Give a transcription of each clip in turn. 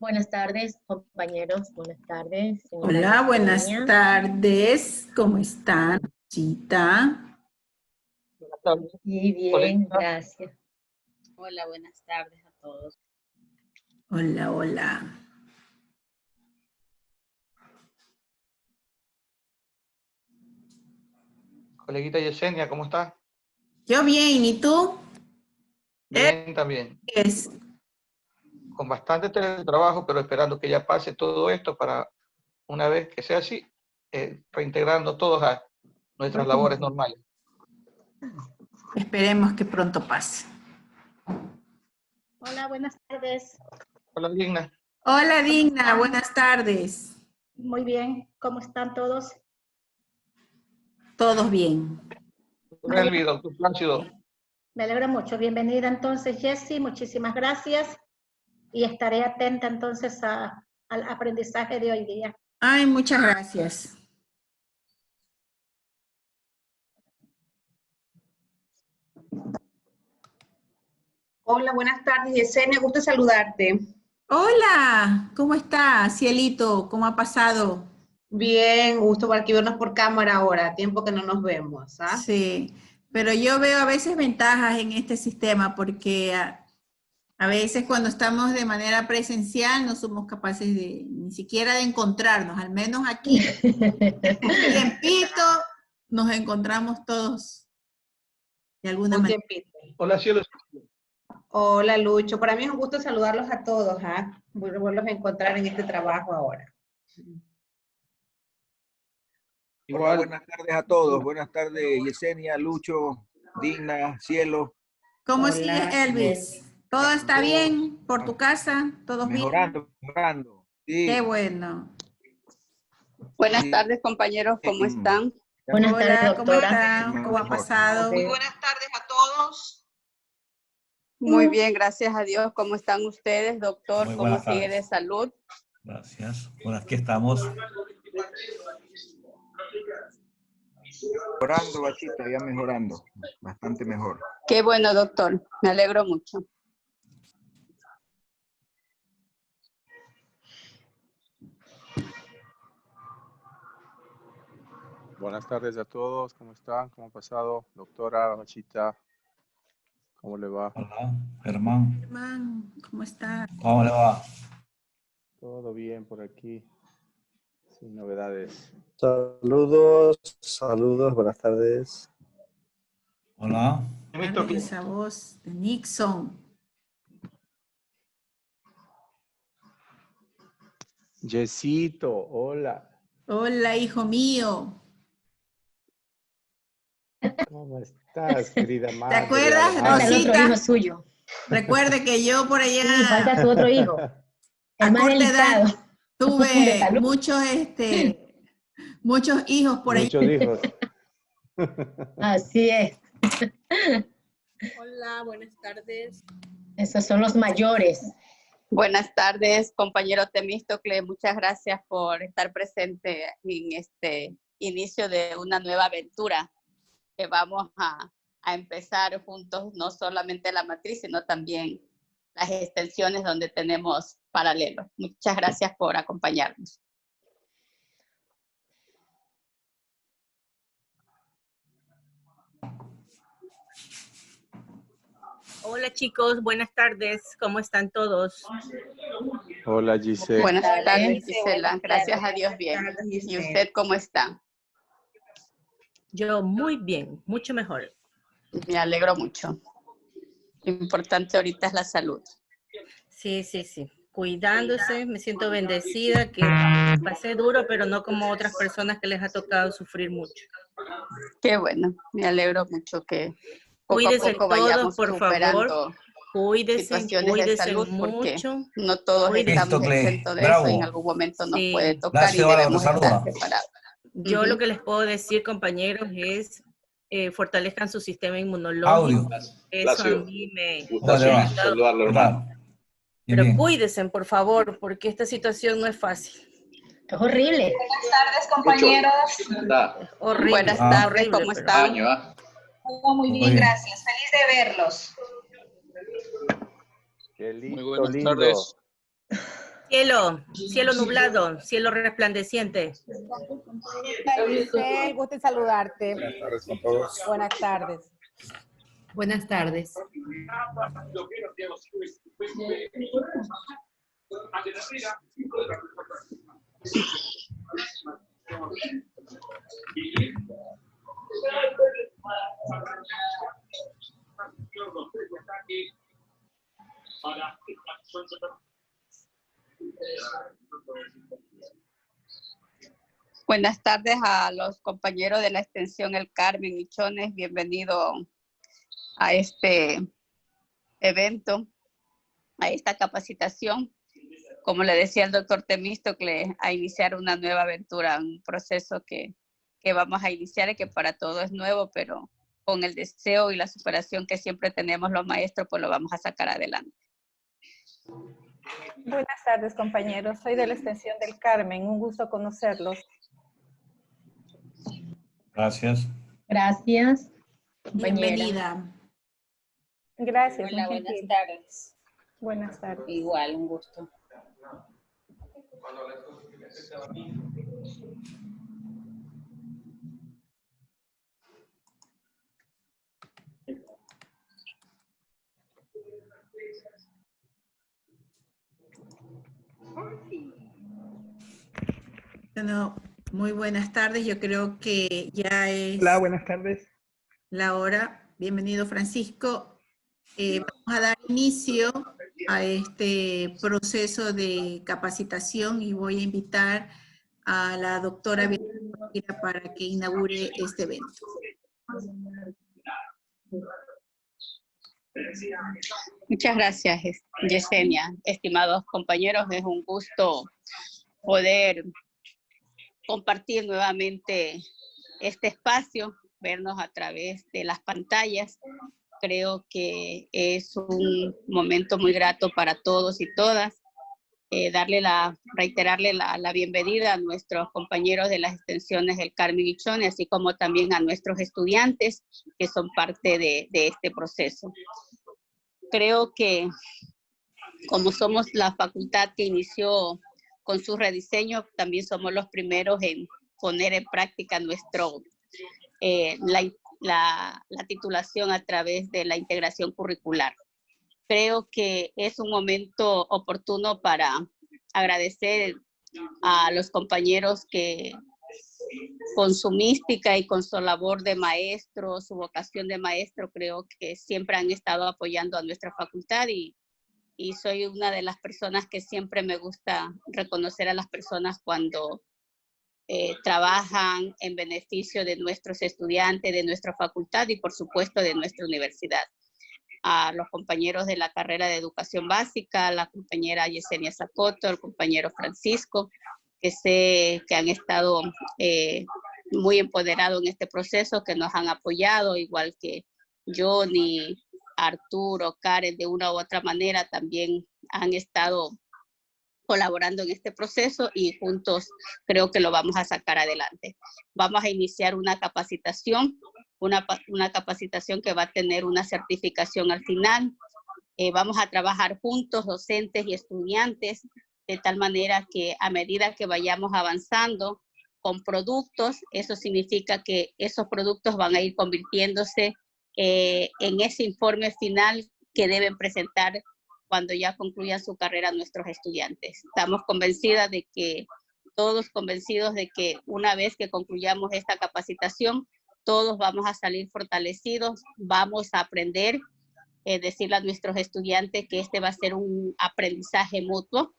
Buenas tardes, compañeros. Buenas tardes, señora Hola, buenas Yesenia. tardes. ¿Cómo están, Chita? Buenas tardes. Y bien, Coleguita. gracias. Hola, buenas tardes a todos. Hola, hola. Coleguita Yesenia, ¿cómo está? Yo bien, ¿y tú? Bien, también. Es Con bastante teletrabajo, pero esperando que ya pase todo esto para, una vez que sea así, reintegrando todos a nuestras labores normales. Esperemos que pronto pase. Hola, buenas tardes. Hola, Digna. Hola, Digna, buenas tardes. Muy bien, ¿cómo están todos? Todos bien. Relvi, doctor Plácido. Me alegra mucho. Bienvenida entonces, Jessie, muchísimas gracias. Y estaré atenta entonces al aprendizaje de hoy día. Ay, muchas gracias. Hola, buenas tardes, Yesenia, gusto saludarte. Hola, ¿cómo está, Cielito? ¿Cómo ha pasado? Bien, gusto por aquí vernos por cámara ahora, tiempo que no nos vemos, ¿ah? Sí, pero yo veo a veces ventajas en este sistema porque a veces cuando estamos de manera presencial no somos capaces de ni siquiera de encontrarnos, al menos aquí. Un tiempito nos encontramos todos de alguna Un manera. tiempito. Hola, Cielo. Hola, Lucho. Para mí es un gusto saludarlos a todos, ¿ah? Volverlos a encontrar en este trabajo ahora. Igual. Hola, buenas tardes a todos. Buenas tardes, Yesenia, Lucho, Digna, Cielo. ¿Cómo Hola. sigues, Elvis? ¿Todo está bien por tu casa? ¿Todos bien? Mejorando. Sí. Qué bueno. Buenas tardes, compañeros, ¿cómo están? Buenas tardes, Hola, ¿cómo doctora. están? ¿Cómo ha pasado? Muy buenas tardes a todos. Muy bien, gracias a Dios. ¿Cómo están ustedes, doctor? Muy ¿Cómo buenas sigue tardes. de salud? Gracias. Bueno, aquí estamos. Mejorando, Bachita, ya mejorando. Bastante mejor. Qué bueno, doctor. Me alegro mucho. Buenas tardes a todos, ¿cómo están? ¿Cómo ha pasado? Doctora, Bachita, ¿cómo le va? Hola, Germán. Germán, ¿cómo estás? ¿Cómo le va? Todo bien por aquí, sin novedades. Saludos, buenas tardes. Hola. Esa voz de Nixon. Yesito, hola. Hola, hijo mío. ¿Cómo estás, querida madre? ¿Te acuerdas, Falta el otro Rosita? hijo suyo. Recuerde que yo por allá Sí, falta su otro hijo. El a más corta edad delicado. De tuve salud. muchos hijos por allá. Muchos hijos. Así es. Hola, buenas tardes. Esos son los mayores. Buenas tardes, compañero Temístocle. Muchas gracias por estar presente en este inicio de una nueva aventura que vamos a empezar juntos, no solamente la matriz, sino también las extensiones donde tenemos paralelos. Muchas gracias por acompañarnos. Hola chicos, buenas tardes. ¿Cómo están todos? Hola, Giselle. Buenas tardes, Buenas Gisela. Gracias a Dios, bien. tardes, ¿Y Giselle. usted cómo está? Yo muy bien, mucho mejor. Me alegro mucho. Lo importante ahorita es la salud. Sí. Cuidándose, me siento bendecida, que pasé duro, pero no como otras personas que les ha tocado sufrir mucho. Qué bueno, me alegro mucho que poco a Cuídense poco todos, vayamos por superando favor. Cuídense situaciones de salud, porque mucho. no todos estamos Temístocle, exentos de eso, bravo. en algún momento nos Sí. puede tocar y Plácido Álvaro, debemos te estar saluda. preparados. Yo lo que les puedo decir, compañeros, es fortalezcan su sistema inmunológico. Audio. Eso a mí me... ¿Cómo le va? ¿Qué tal? Pero Bien. cuídense, por favor, porque esta situación no es fácil. Es horrible. Buenas tardes, compañeros. Es horrible. Buenas es tardes, horrible, ¿cómo pero- están? Todo muy bien, Muy bien. gracias. Feliz de verlos. Qué lindo, Muy buenas lindo. tardes. Cielo nublado, cielo resplandeciente. Giselle, gusto en saludarte. Buenas tardes con todos. Buenas tardes. Buenas tardes. Buenas tardes a los compañeros de la extensión El Carmen y Chones. Bienvenido a este evento, a esta capacitación. Como le decía el doctor Temístocle, a iniciar una nueva aventura, un proceso que vamos a iniciar y que para todos es nuevo, pero con el deseo y la superación que siempre tenemos los maestros, pues lo vamos a sacar adelante. Buenas tardes, compañeros. Soy de la extensión del Carmen. Un gusto conocerlos. Gracias. Gracias, compañera. Bienvenida. Gracias. Hola, muy buenas gentil. tardes. Buenas tardes. Igual, un gusto. Bueno, muy buenas tardes. Yo creo que ya es Hola, buenas tardes. la hora. Bienvenido, Francisco. Vamos a dar inicio a este proceso de capacitación y voy a invitar a la doctora Beatriz para que inaugure este evento. Muchas gracias, Yesenia. Estimados compañeros, es un gusto poder compartir nuevamente este espacio, vernos a través de las pantallas. Creo que es un momento muy grato para todos y todas. Reiterarle la bienvenida a nuestros compañeros de las extensiones del Carmen y Chones, así como también a nuestros estudiantes que son parte de este proceso. Creo que como somos la facultad que inició con su rediseño, también somos los primeros en poner en práctica la titulación a través de la integración curricular. Creo que es un momento oportuno para agradecer a los compañeros que con su mística y con su labor de maestro, su vocación de maestro, creo que siempre han estado apoyando a nuestra facultad y soy una de las personas que siempre me gusta reconocer a las personas cuando trabajan en beneficio de nuestros estudiantes, de nuestra facultad y por supuesto de nuestra universidad. A los compañeros de la carrera de educación básica, la compañera Yesenia Zacoto, el compañero Francisco, que sé que han estado muy empoderados en este proceso, que nos han apoyado, igual que Johnny, Arturo, Karen, de una u otra manera también han estado colaborando en este proceso y juntos creo que lo vamos a sacar adelante. Vamos a iniciar una capacitación, una capacitación que va a tener una certificación al final. Vamos a trabajar juntos, docentes y estudiantes, de tal manera que a medida que vayamos avanzando con productos, eso significa que esos productos van a ir convirtiéndose en ese informe final que deben presentar cuando ya concluyan su carrera nuestros estudiantes. Estamos todos convencidos de que una vez que concluyamos esta capacitación, todos vamos a salir fortalecidos, vamos a aprender, decirle a nuestros estudiantes que este va a ser un aprendizaje mutuo,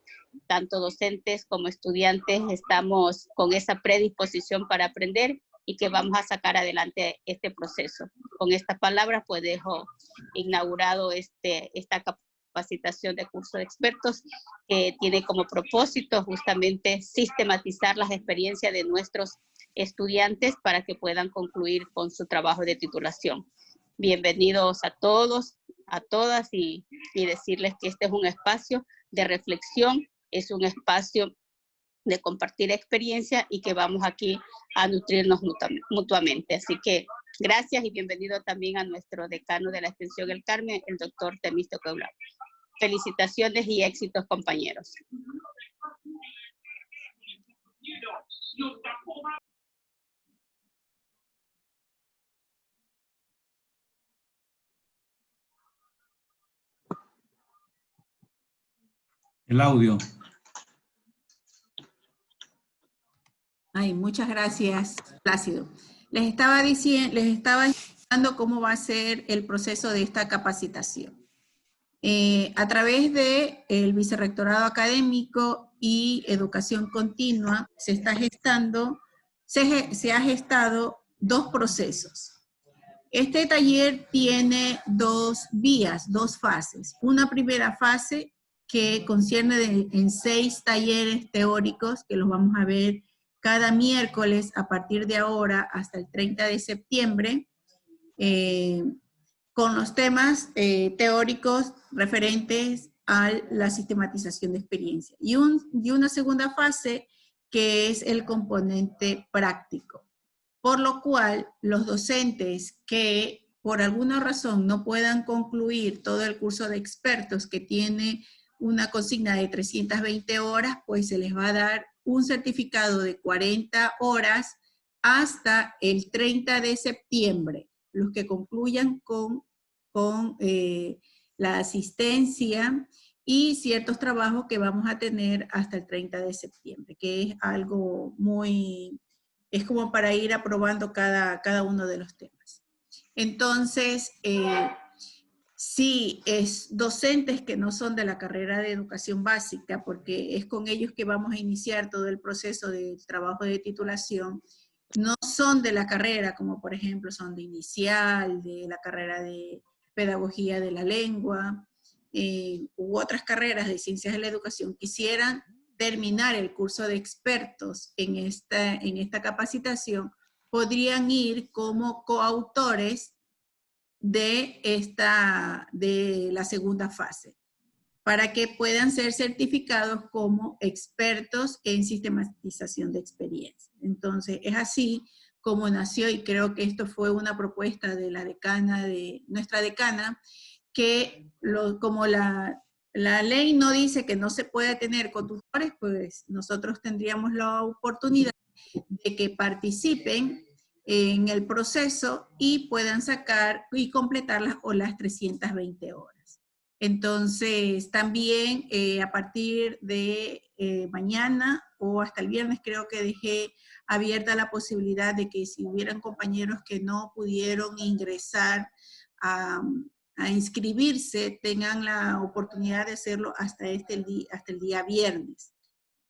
tanto docentes como estudiantes estamos con esa predisposición para aprender y que vamos a sacar adelante este proceso. Con estas palabras, pues dejo inaugurado esta capacitación de curso de expertos que tiene como propósito justamente sistematizar las experiencias de nuestros estudiantes para que puedan concluir con su trabajo de titulación. Bienvenidos a todos, a todas y decirles que este es un espacio de reflexión, es un espacio de compartir experiencia y que vamos aquí a nutrirnos mutuamente. Así que gracias y bienvenido también a nuestro decano de la extensión El Carmen, el doctor Temístocle. Felicitaciones y éxitos, compañeros. El audio. Ay, muchas gracias, Plácido. Les estaba explicando cómo va a ser el proceso de esta capacitación. A través del Vicerrectorado Académico y Educación Continua se ha gestado dos procesos. Este taller tiene dos vías, dos fases. Una primera fase que concierne en 6 talleres teóricos que los vamos a ver cada miércoles a partir de ahora hasta el 30 de septiembre, con los temas teóricos referentes a la sistematización de experiencia. Y una segunda fase que es el componente práctico, por lo cual los docentes que por alguna razón no puedan concluir todo el curso de expertos que tiene una consigna de 320 horas, pues se les va a dar un certificado de 40 horas hasta el 30 de septiembre, los que concluyan con la asistencia y ciertos trabajos que vamos a tener hasta el 30 de septiembre, que es algo es como para ir aprobando cada uno de los temas. Entonces, sí, es docentes que no son de la carrera de educación básica, porque es con ellos que vamos a iniciar todo el proceso del trabajo de titulación, no son de la carrera, como por ejemplo son de inicial, de la carrera de pedagogía de la lengua, u otras carreras de ciencias de la educación, quisieran terminar el curso de expertos en esta capacitación, podrían ir como coautores de la segunda fase, para que puedan ser certificados como expertos en sistematización de experiencia. Entonces, es así como nació, y creo que esto fue una propuesta de la decana, de nuestra decana, que como la ley no dice que no se puede tener cotutores, pues nosotros tendríamos la oportunidad de que participen en el proceso y puedan sacar y completar las 320 horas. Entonces, también a partir de mañana o hasta el viernes creo que dejé abierta la posibilidad de que si hubieran compañeros que no pudieron ingresar a inscribirse, tengan la oportunidad de hacerlo hasta el día viernes.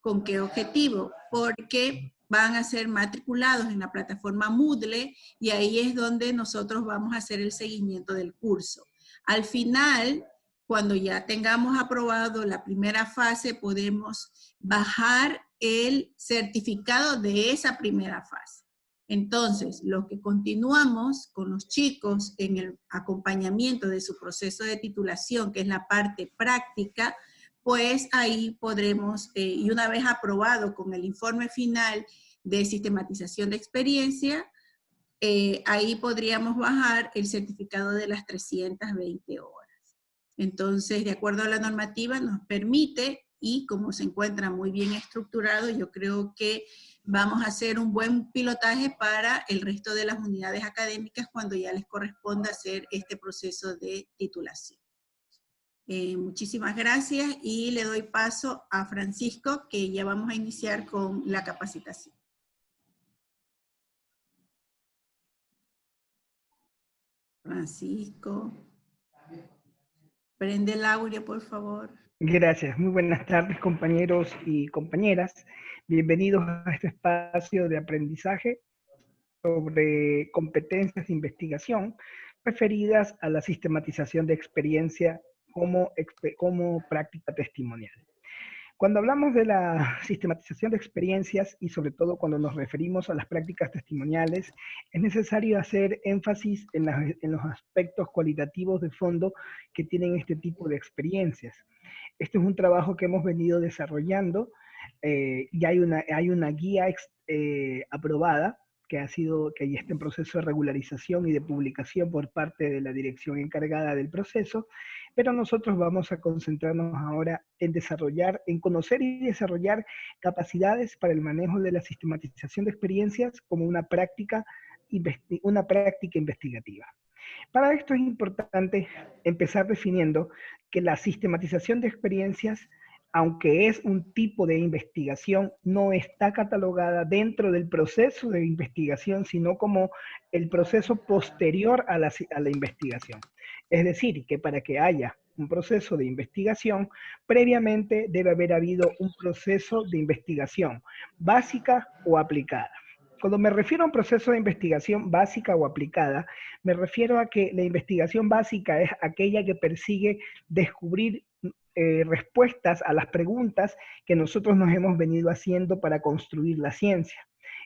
¿Con qué objetivo? Porque van a ser matriculados en la plataforma Moodle y ahí es donde nosotros vamos a hacer el seguimiento del curso. Al final, cuando ya tengamos aprobado la primera fase, podemos bajar el certificado de esa primera fase. Entonces, los que continuamos con los chicos en el acompañamiento de su proceso de titulación, que es la parte práctica, pues ahí podremos, y una vez aprobado con el informe final de sistematización de experiencia, ahí podríamos bajar el certificado de las 320 horas. Entonces, de acuerdo a la normativa, nos permite, y como se encuentra muy bien estructurado, yo creo que vamos a hacer un buen pilotaje para el resto de las unidades académicas cuando ya les corresponda hacer este proceso de titulación. Muchísimas gracias y le doy paso a Francisco, que ya vamos a iniciar con la capacitación. Francisco, prende el audio, por favor. Gracias. Muy buenas tardes, compañeros y compañeras. Bienvenidos a este espacio de aprendizaje sobre competencias de investigación referidas a la sistematización de experiencia como práctica testimonial. Cuando hablamos de la sistematización de experiencias y sobre todo cuando nos referimos a las prácticas testimoniales, es necesario hacer énfasis en los aspectos cualitativos de fondo que tienen este tipo de experiencias. Este es un trabajo que hemos venido desarrollando y hay una guía aprobada que ya está en proceso de regularización y de publicación por parte de la dirección encargada del proceso, pero nosotros vamos a concentrarnos ahora en conocer y desarrollar capacidades para el manejo de la sistematización de experiencias como una práctica investigativa. Para esto es importante empezar definiendo que la sistematización de experiencias, aunque es un tipo de investigación, no está catalogada dentro del proceso de investigación, sino como el proceso posterior a la investigación. Es decir, que para que haya un proceso de investigación, previamente debe haber habido un proceso de investigación básica o aplicada. Cuando me refiero a un proceso de investigación básica o aplicada, me refiero a que la investigación básica es aquella que persigue descubrir respuestas a las preguntas que nosotros nos hemos venido haciendo para construir la ciencia.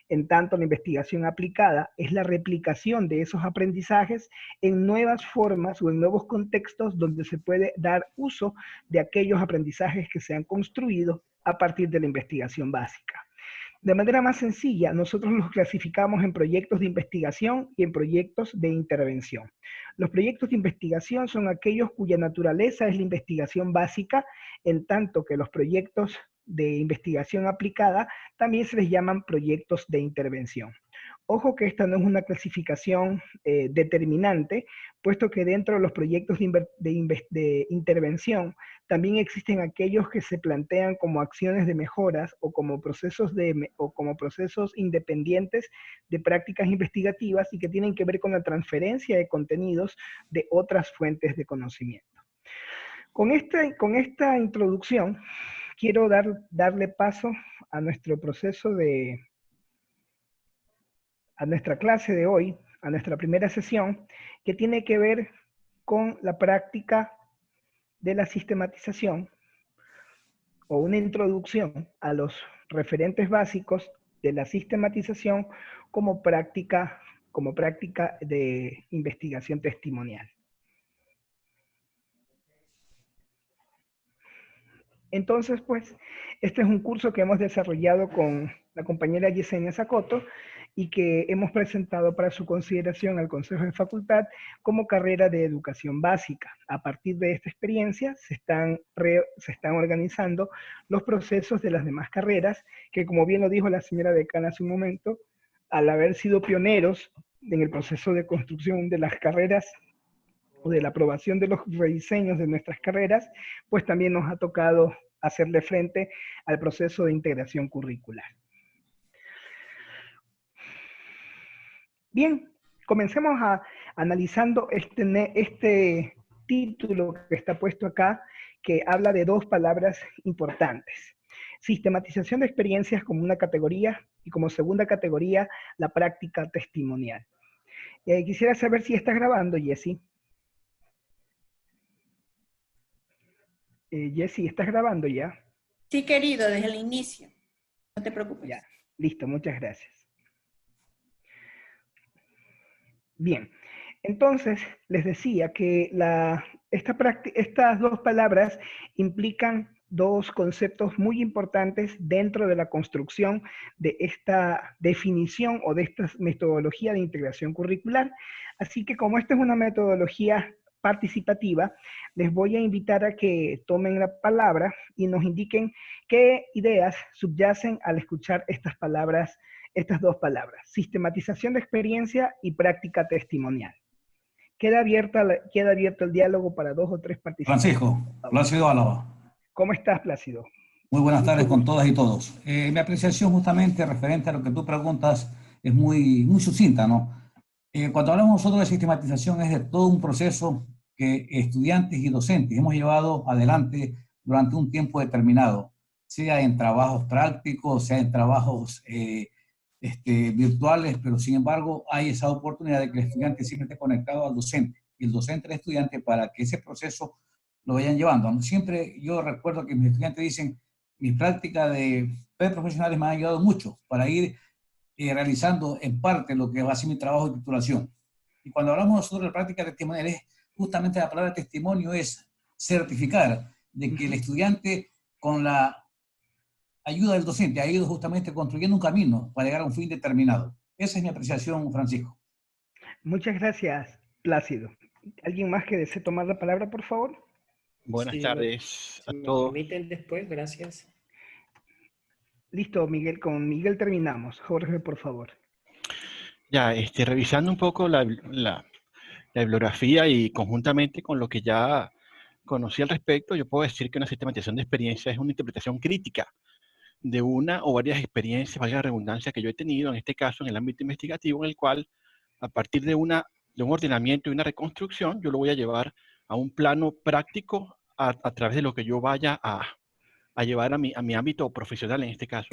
En tanto, la investigación aplicada es la replicación de esos aprendizajes en nuevas formas o en nuevos contextos donde se puede dar uso de aquellos aprendizajes que se han construido a partir de la investigación básica. De manera más sencilla, nosotros los clasificamos en proyectos de investigación y en proyectos de intervención. Los proyectos de investigación son aquellos cuya naturaleza es la investigación básica, en tanto que los proyectos de investigación aplicada también se les llaman proyectos de intervención. Ojo que esta no es una clasificación determinante, puesto que dentro de los proyectos de intervención también existen aquellos que se plantean como acciones de mejoras o como procesos independientes de prácticas investigativas y que tienen que ver con la transferencia de contenidos de otras fuentes de conocimiento. Con esta introducción, quiero darle paso a nuestro proceso a nuestra clase de hoy, a nuestra primera sesión, que tiene que ver con la práctica de la sistematización o una introducción a los referentes básicos de la sistematización como práctica de investigación testimonial. Entonces, pues, este es un curso que hemos desarrollado con la compañera Yesenia Sacoto y que hemos presentado para su consideración al Consejo de Facultad como carrera de educación básica. A partir de esta experiencia se están organizando los procesos de las demás carreras, que como bien lo dijo la señora decana hace un momento, al haber sido pioneros en el proceso de construcción de las carreras o de la aprobación de los rediseños de nuestras carreras, pues también nos ha tocado hacerle frente al proceso de integración curricular. Bien, comencemos analizando este título que está puesto acá, que habla de dos palabras importantes. Sistematización de experiencias como una categoría y como segunda categoría, la práctica testimonial. Quisiera saber si estás grabando, Jessy. Jessy, ¿estás grabando ya? Sí, querido, desde el inicio. No te preocupes. Ya, listo, muchas gracias. Bien, entonces les decía que estas dos palabras implican dos conceptos muy importantes dentro de la construcción de esta definición o de esta metodología de integración curricular. Así que como esta es una metodología participativa, les voy a invitar a que tomen la palabra y nos indiquen qué ideas subyacen al escuchar estas dos palabras, sistematización de experiencia y práctica testimonial. Queda abierto el diálogo para 2 o 3 participantes. Francisco, Plácido Álava. ¿Cómo estás, Plácido? Muy buenas tardes con todas y todos. Mi apreciación justamente referente a lo que tú preguntas es muy sucinta, ¿no? Cuando hablamos nosotros de sistematización es de todo un proceso que estudiantes y docentes hemos llevado adelante durante un tiempo determinado, sea en trabajos prácticos, sea en trabajos virtuales, pero sin embargo hay esa oportunidad de que el estudiante siempre esté conectado al docente, y el docente al estudiante para que ese proceso lo vayan llevando. Siempre yo recuerdo que mis estudiantes dicen, mis prácticas de profesionales me han ayudado mucho para ir realizando en parte lo que va a ser mi trabajo de titulación. Y cuando hablamos nosotros de práctica testimonial, justamente la palabra testimonio es certificar de que el estudiante con la ayuda del docente ha ido justamente construyendo un camino para llegar a un fin determinado. Esa es mi apreciación, Francisco. Muchas gracias, Plácido. ¿Alguien más que desee tomar la palabra, por favor? Buenas Sí, tardes a si me todos. permiten después, gracias. Listo, Miguel. Con Miguel terminamos. Jorge, por favor. Ya, revisando un poco la bibliografía y conjuntamente con lo que ya conocí al respecto, yo puedo decir que una sistematización de experiencia es una interpretación crítica de una o varias experiencias, valga la redundancia, que yo he tenido, en este caso en el ámbito investigativo, en el cual, a partir de un ordenamiento y una reconstrucción, yo lo voy a llevar a un plano práctico a través de lo que yo vaya a llevar a mi ámbito profesional en este caso.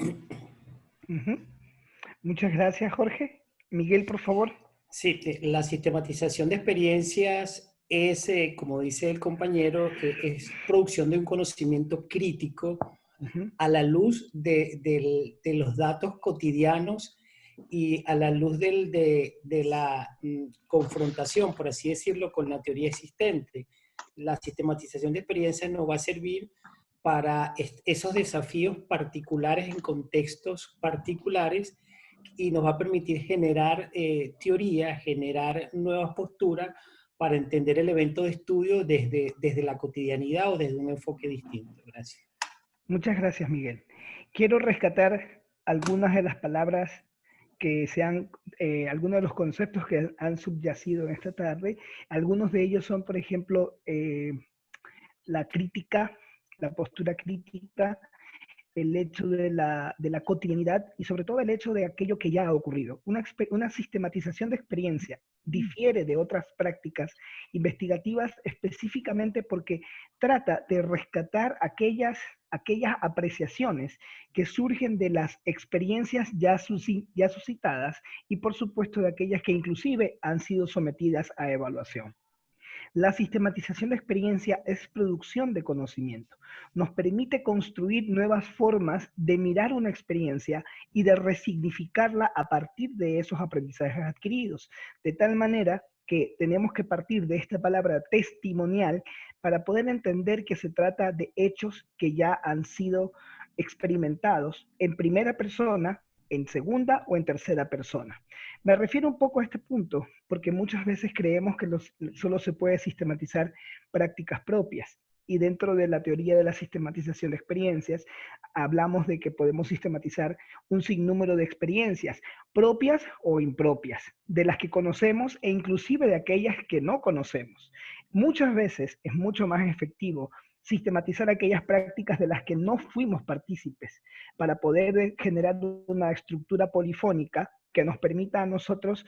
Muchas gracias, Jorge. Miguel, por favor. Sí, la sistematización de experiencias es, como dice el compañero, es producción de un conocimiento crítico a la luz de los datos cotidianos y a la luz de la confrontación, por así decirlo, con la teoría existente. La sistematización de experiencias nos va a servir para esos desafíos particulares en contextos particulares y nos va a permitir generar teoría, generar nuevas posturas para entender el evento de estudio desde la cotidianidad o desde un enfoque distinto. Gracias. Muchas gracias, Miguel. Quiero rescatar algunas de las palabras que algunos de los conceptos que han subyacido en esta tarde. Algunos de ellos son, por ejemplo, la crítica, la postura crítica, el hecho de la cotidianidad y sobre todo el hecho de aquello que ya ha ocurrido. Una sistematización de experiencia difiere de otras prácticas investigativas específicamente porque trata de rescatar aquellas apreciaciones que surgen de las experiencias ya suscitadas y por supuesto de aquellas que inclusive han sido sometidas a evaluación. La sistematización de experiencia es producción de conocimiento. Nos permite construir nuevas formas de mirar una experiencia y de resignificarla a partir de esos aprendizajes adquiridos. De tal manera que tenemos que partir de esta palabra testimonial para poder entender que se trata de hechos que ya han sido experimentados en primera persona, en segunda o en tercera persona. Me refiero un poco a este punto porque muchas veces creemos que solo se puede sistematizar prácticas propias y dentro de la teoría de la sistematización de experiencias hablamos de que podemos sistematizar un sinnúmero de experiencias propias o impropias, de las que conocemos e inclusive de aquellas que no conocemos. Muchas veces es mucho más efectivo sistematizar aquellas prácticas de las que no fuimos partícipes para poder generar una estructura polifónica que nos permita a nosotros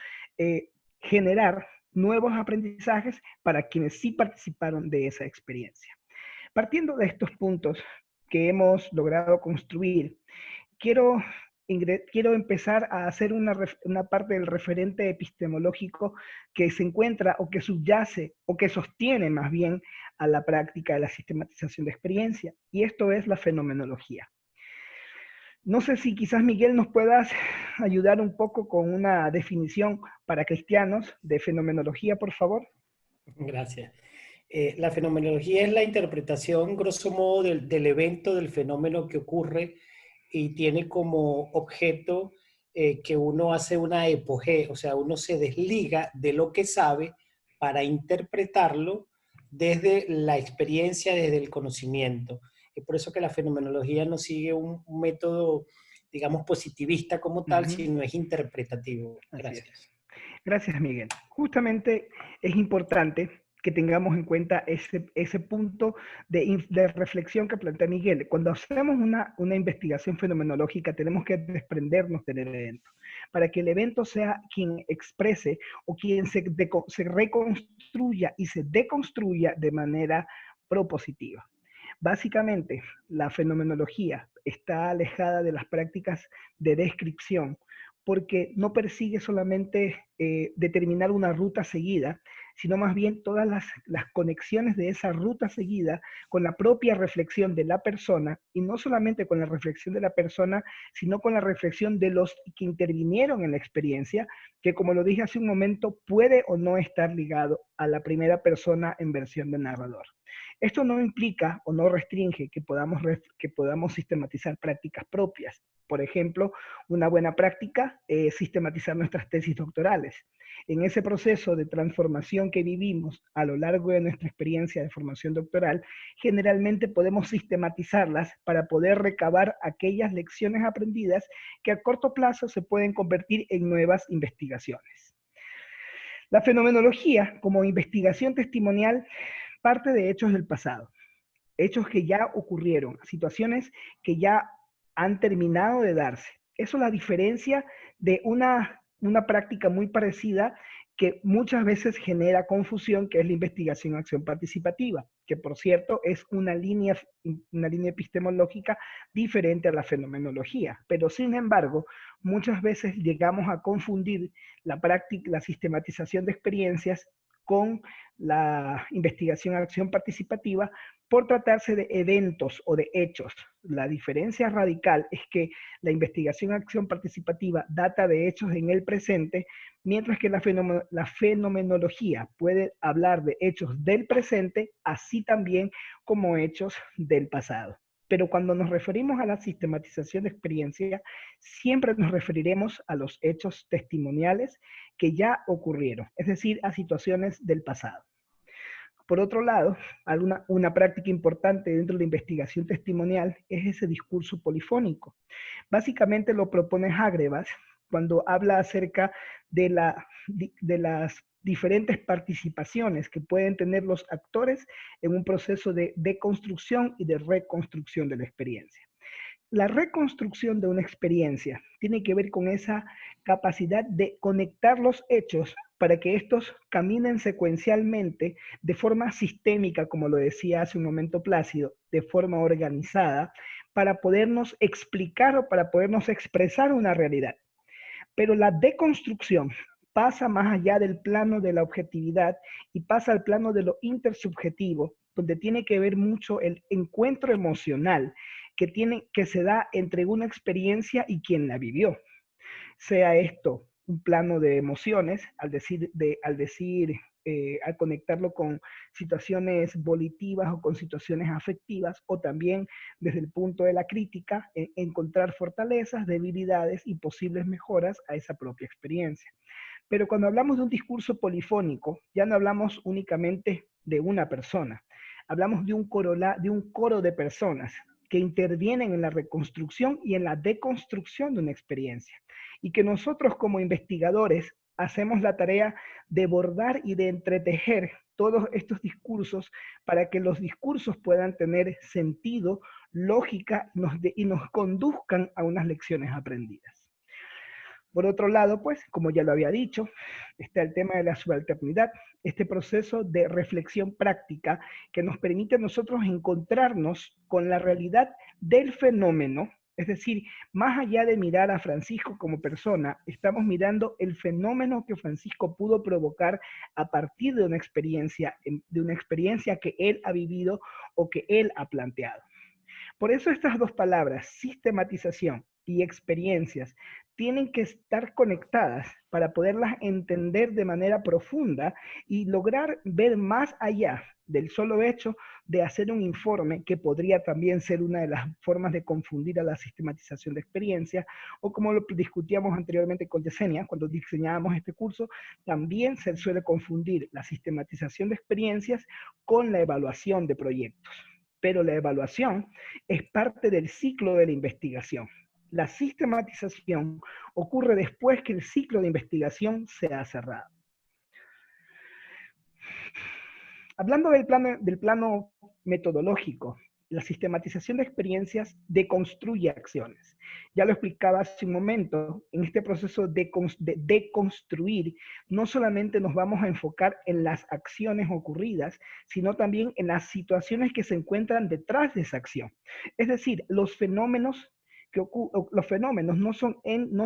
generar nuevos aprendizajes para quienes sí participaron de esa experiencia. Partiendo de estos puntos que hemos logrado construir, quiero empezar a hacer una parte del referente epistemológico que se encuentra o que subyace o que sostiene más bien a la práctica de la sistematización de experiencia, y esto es la fenomenología. No sé si quizás, Miguel, nos puedas ayudar un poco con una definición para cristianos de fenomenología, por favor. Gracias. La fenomenología es la interpretación, grosso modo, del evento, del fenómeno que ocurre y tiene como objeto que uno hace una epogea, o sea, uno se desliga de lo que sabe para interpretarlo desde la experiencia, desde el conocimiento. Es por eso que la fenomenología no sigue un método, digamos, positivista como tal, sino es interpretativo. Gracias. Gracias, Miguel. Justamente es importante que tengamos en cuenta ese punto de reflexión que plantea Miguel. Cuando hacemos una investigación fenomenológica, tenemos que desprendernos del evento, para que el evento sea quien exprese o quien se reconstruya y se deconstruya de manera propositiva. Básicamente, la fenomenología está alejada de las prácticas de descripción porque no persigue solamente determinar una ruta seguida, sino más bien todas las conexiones de esa ruta seguida con la propia reflexión de la persona, y no solamente con la reflexión de la persona, sino con la reflexión de los que intervinieron en la experiencia, que como lo dije hace un momento, puede o no estar ligado a la primera persona en versión de narrador. Esto no implica o no restringe que podamos sistematizar prácticas propias. Por ejemplo, una buena práctica es sistematizar nuestras tesis doctorales. En ese proceso de transformación que vivimos a lo largo de nuestra experiencia de formación doctoral, generalmente podemos sistematizarlas para poder recabar aquellas lecciones aprendidas que a corto plazo se pueden convertir en nuevas investigaciones. La fenomenología, como investigación testimonial, parte de hechos del pasado, hechos que ya ocurrieron, situaciones que ya han terminado de darse. Eso la diferencia de una práctica muy parecida que muchas veces genera confusión, que es la investigación-acción participativa, que por cierto es una línea epistemológica diferente a la fenomenología. Pero sin embargo, muchas veces llegamos a confundir la sistematización de experiencias con la investigación-acción participativa por tratarse de eventos o de hechos. La diferencia radical es que la investigación-acción participativa data de hechos en el presente, mientras que la fenomenología puede hablar de hechos del presente, así también como hechos del pasado. Pero cuando nos referimos a la sistematización de experiencia, siempre nos referiremos a los hechos testimoniales que ya ocurrieron, es decir, a situaciones del pasado. Por otro lado, una práctica importante dentro de la investigación testimonial es ese discurso polifónico. Básicamente lo propone Hagrebas cuando habla acerca de las diferentes participaciones que pueden tener los actores en un proceso de deconstrucción y de reconstrucción de la experiencia. La reconstrucción de una experiencia tiene que ver con esa capacidad de conectar los hechos para que estos caminen secuencialmente de forma sistémica, como lo decía hace un momento Plácido, de forma organizada, para podernos explicar o para podernos expresar una realidad. Pero la deconstrucción pasa más allá del plano de la objetividad y pasa al plano de lo intersubjetivo, donde tiene que ver mucho el encuentro emocional que se da entre una experiencia y quien la vivió. Sea esto un plano de emociones, al conectarlo con situaciones volitivas o con situaciones afectivas, o también desde el punto de la crítica, encontrar fortalezas, debilidades y posibles mejoras a esa propia experiencia. Pero cuando hablamos de un discurso polifónico, ya no hablamos únicamente de una persona, hablamos de un coro de personas que intervienen en la reconstrucción y en la deconstrucción de una experiencia. Y que nosotros como investigadores hacemos la tarea de bordar y de entretejer todos estos discursos para que los discursos puedan tener sentido, lógica y nos conduzcan a unas lecciones aprendidas. Por otro lado, pues, como ya lo había dicho, está el tema de la subalternidad, este proceso de reflexión práctica que nos permite a nosotros encontrarnos con la realidad del fenómeno, es decir, más allá de mirar a Francisco como persona, estamos mirando el fenómeno que Francisco pudo provocar a partir de una experiencia que él ha vivido o que él ha planteado. Por eso estas dos palabras, sistematización y experiencias, tienen que estar conectadas para poderlas entender de manera profunda y lograr ver más allá del solo hecho de hacer un informe, que podría también ser una de las formas de confundir a la sistematización de experiencias, o como lo discutíamos anteriormente con Yesenia, cuando diseñábamos este curso, también se suele confundir la sistematización de experiencias con la evaluación de proyectos. Pero la evaluación es parte del ciclo de la investigación. La sistematización ocurre después que el ciclo de investigación se ha cerrado. Hablando del plano metodológico, la sistematización de experiencias deconstruye acciones. Ya lo explicaba hace un momento, en este proceso de deconstruir, no solamente nos vamos a enfocar en las acciones ocurridas, sino también en las situaciones que se encuentran detrás de esa acción. Es decir, los fenómenos no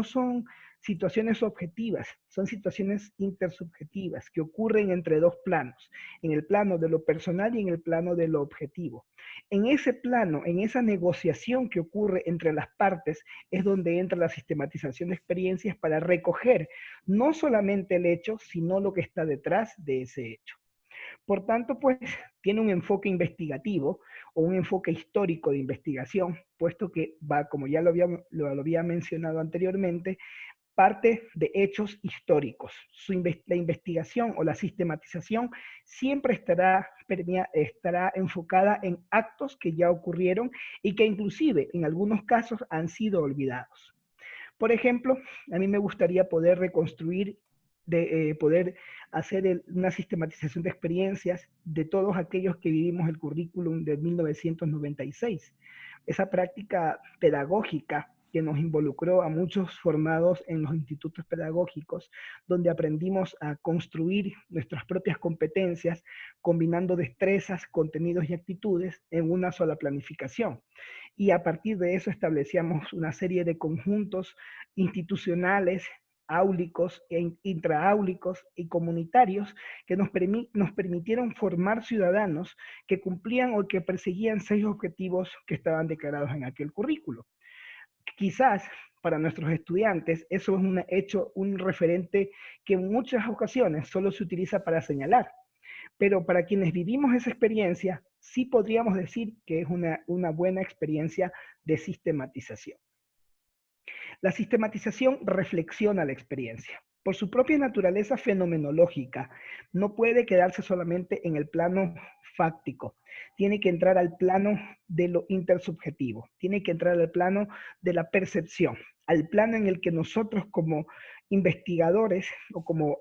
son situaciones objetivas, son situaciones intersubjetivas que ocurren entre dos planos, en el plano de lo personal y en el plano de lo objetivo. En ese plano, en esa negociación que ocurre entre las partes, es donde entra la sistematización de experiencias para recoger no solamente el hecho, sino lo que está detrás de ese hecho. Por tanto, pues, tiene un enfoque investigativo o un enfoque histórico de investigación, puesto que va, como ya lo había mencionado anteriormente, parte de hechos históricos. La investigación o la sistematización siempre estará enfocada en actos que ya ocurrieron y que inclusive en algunos casos han sido olvidados. Por ejemplo, a mí me gustaría poder reconstruir, poder hacer una sistematización de experiencias de todos aquellos que vivimos el currículum de 1996. Esa práctica pedagógica que nos involucró a muchos formados en los institutos pedagógicos, donde aprendimos a construir nuestras propias competencias, combinando destrezas, contenidos y actitudes en una sola planificación. Y a partir de eso establecíamos una serie de conjuntos institucionales, áulicos, intraáulicos y comunitarios que nos permitieron formar ciudadanos que cumplían o que perseguían 6 objetivos que estaban declarados en aquel currículo. Quizás para nuestros estudiantes eso es un referente que en muchas ocasiones solo se utiliza para señalar, pero para quienes vivimos esa experiencia, sí podríamos decir que es una buena experiencia de sistematización. La sistematización reflexiona la experiencia. Por su propia naturaleza fenomenológica, no puede quedarse solamente en el plano fáctico. Tiene que entrar al plano de lo intersubjetivo. Tiene que entrar al plano de la percepción, al plano en el que nosotros como investigadores, o como,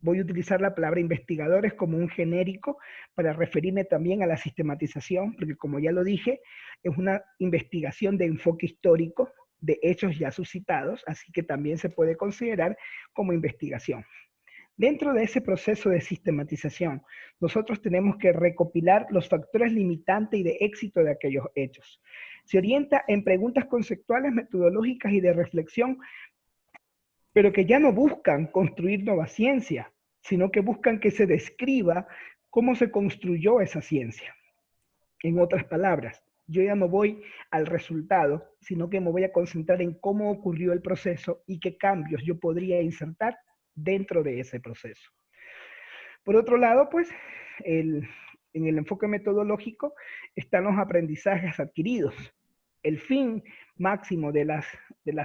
voy a utilizar la palabra investigadores como un genérico para referirme también a la sistematización, porque como ya lo dije, es una investigación de enfoque histórico, de hechos ya suscitados, así que también se puede considerar como investigación. Dentro de ese proceso de sistematización, nosotros tenemos que recopilar los factores limitantes y de éxito de aquellos hechos. Se orienta en preguntas conceptuales, metodológicas y de reflexión, pero que ya no buscan construir nueva ciencia, sino que buscan que se describa cómo se construyó esa ciencia. En otras palabras, yo ya no voy al resultado, sino que me voy a concentrar en cómo ocurrió el proceso y qué cambios yo podría insertar dentro de ese proceso. Por otro lado, pues, en el enfoque metodológico están los aprendizajes adquiridos. El fin máximo de las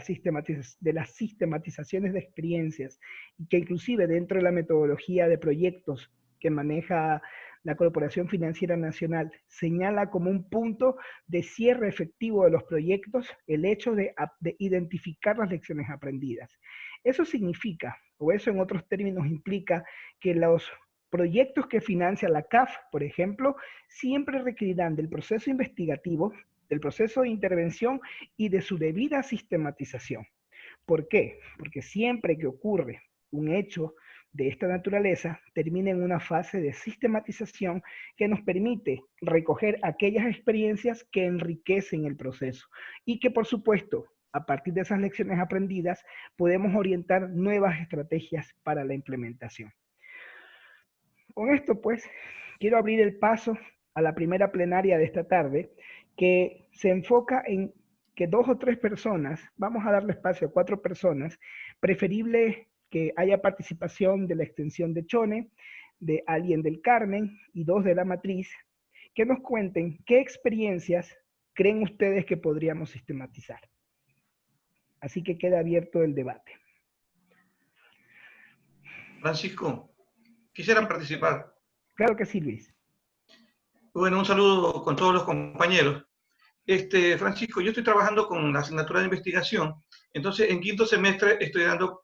sistematizaciones de experiencias, y que inclusive dentro de la metodología de proyectos que maneja la Corporación Financiera Nacional, señala como un punto de cierre efectivo de los proyectos el hecho de identificar las lecciones aprendidas. Eso significa, o eso en otros términos implica, que los proyectos que financia la CAF, por ejemplo, siempre requerirán del proceso investigativo, del proceso de intervención y de su debida sistematización. ¿Por qué? Porque siempre que ocurre un hecho de esta naturaleza, termina en una fase de sistematización que nos permite recoger aquellas experiencias que enriquecen el proceso y que, por supuesto, a partir de esas lecciones aprendidas, podemos orientar nuevas estrategias para la implementación. Con esto, pues, quiero abrir el paso a la primera plenaria de esta tarde, que se enfoca en que 2 o 3 personas, vamos a darle espacio a 4 personas, preferible que haya participación de la extensión de Chone, de alguien del Carmen y 2 de la matriz, que nos cuenten qué experiencias creen ustedes que podríamos sistematizar. Así que queda abierto el debate. Francisco, quisiera participar. Claro que sí, Luis. Bueno, un saludo con todos los compañeros. Francisco, yo estoy trabajando con la asignatura de investigación, entonces en 5º semestre estoy dando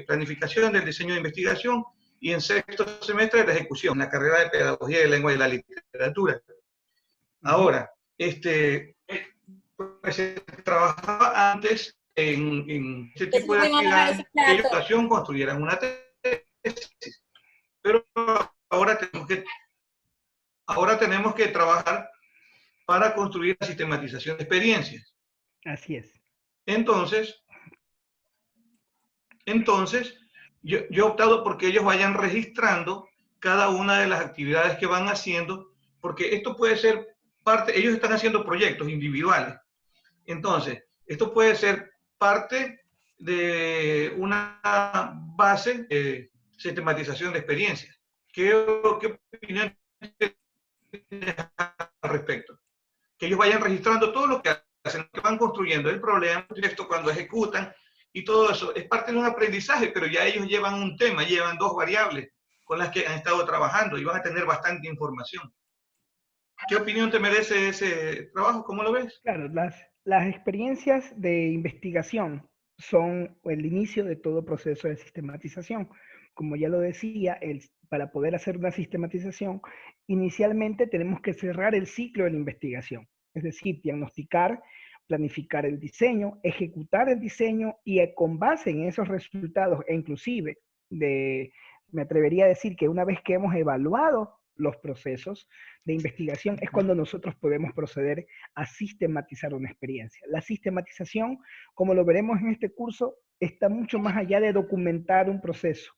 planificación del diseño de investigación y en 6º semestre la ejecución, en la carrera de Pedagogía de Lengua y la Literatura. Ahora, pues trabajaba antes en este tipo de actividades que en educación construyeran una tesis, pero ahora tenemos que trabajar para construir la sistematización de experiencias. Así es. Entonces, Entonces, yo he optado porque ellos vayan registrando cada una de las actividades que van haciendo, porque esto puede ser parte, ellos están haciendo proyectos individuales. Entonces, esto puede ser parte de una base de sistematización de experiencias. ¿Qué opinión tienes al respecto? Que ellos vayan registrando todo lo que hacen, que van construyendo el problema, cuando ejecutan, y todo eso es parte de un aprendizaje, pero ya ellos llevan un tema, llevan 2 variables con las que han estado trabajando y van a tener bastante información. ¿Qué opinión te merece ese trabajo? ¿Cómo lo ves? Claro, las experiencias de investigación son el inicio de todo proceso de sistematización. Como ya lo decía, para poder hacer una sistematización, inicialmente tenemos que cerrar el ciclo de la investigación, es decir, diagnosticar, planificar el diseño, ejecutar el diseño y con base en esos resultados, e inclusive me atrevería a decir que una vez que hemos evaluado los procesos de investigación es cuando nosotros podemos proceder a sistematizar una experiencia. La sistematización, como lo veremos en este curso, está mucho más allá de documentar un proceso.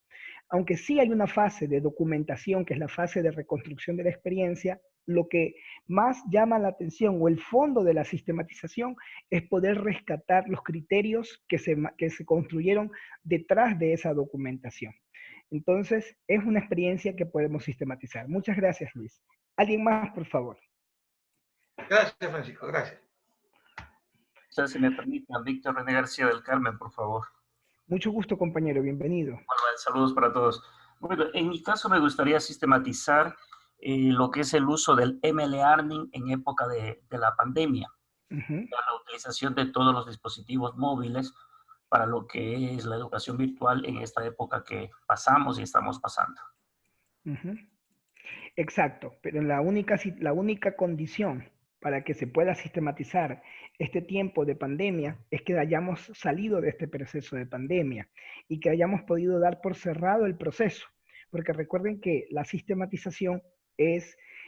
Aunque sí hay una fase de documentación, que es la fase de reconstrucción de la experiencia, lo que más llama la atención o el fondo de la sistematización es poder rescatar los criterios que se construyeron detrás de esa documentación. Entonces, es una experiencia que podemos sistematizar. Muchas gracias, Luis. ¿Alguien más, por favor? Gracias, Francisco. Gracias. Entonces, si me permiten, Víctor René García del Carmen, por favor. Mucho gusto, compañero. Bienvenido. Bueno, saludos para todos. Bueno, en mi caso me gustaría sistematizar lo que es el uso del M-Learning en época de la pandemia. La utilización de todos los dispositivos móviles para lo que es la educación virtual en esta época que pasamos y estamos pasando. Exacto, pero la única condición para que se pueda sistematizar este tiempo de pandemia es que hayamos salido de este proceso de pandemia y que hayamos podido dar por cerrado el proceso, porque recuerden que la sistematización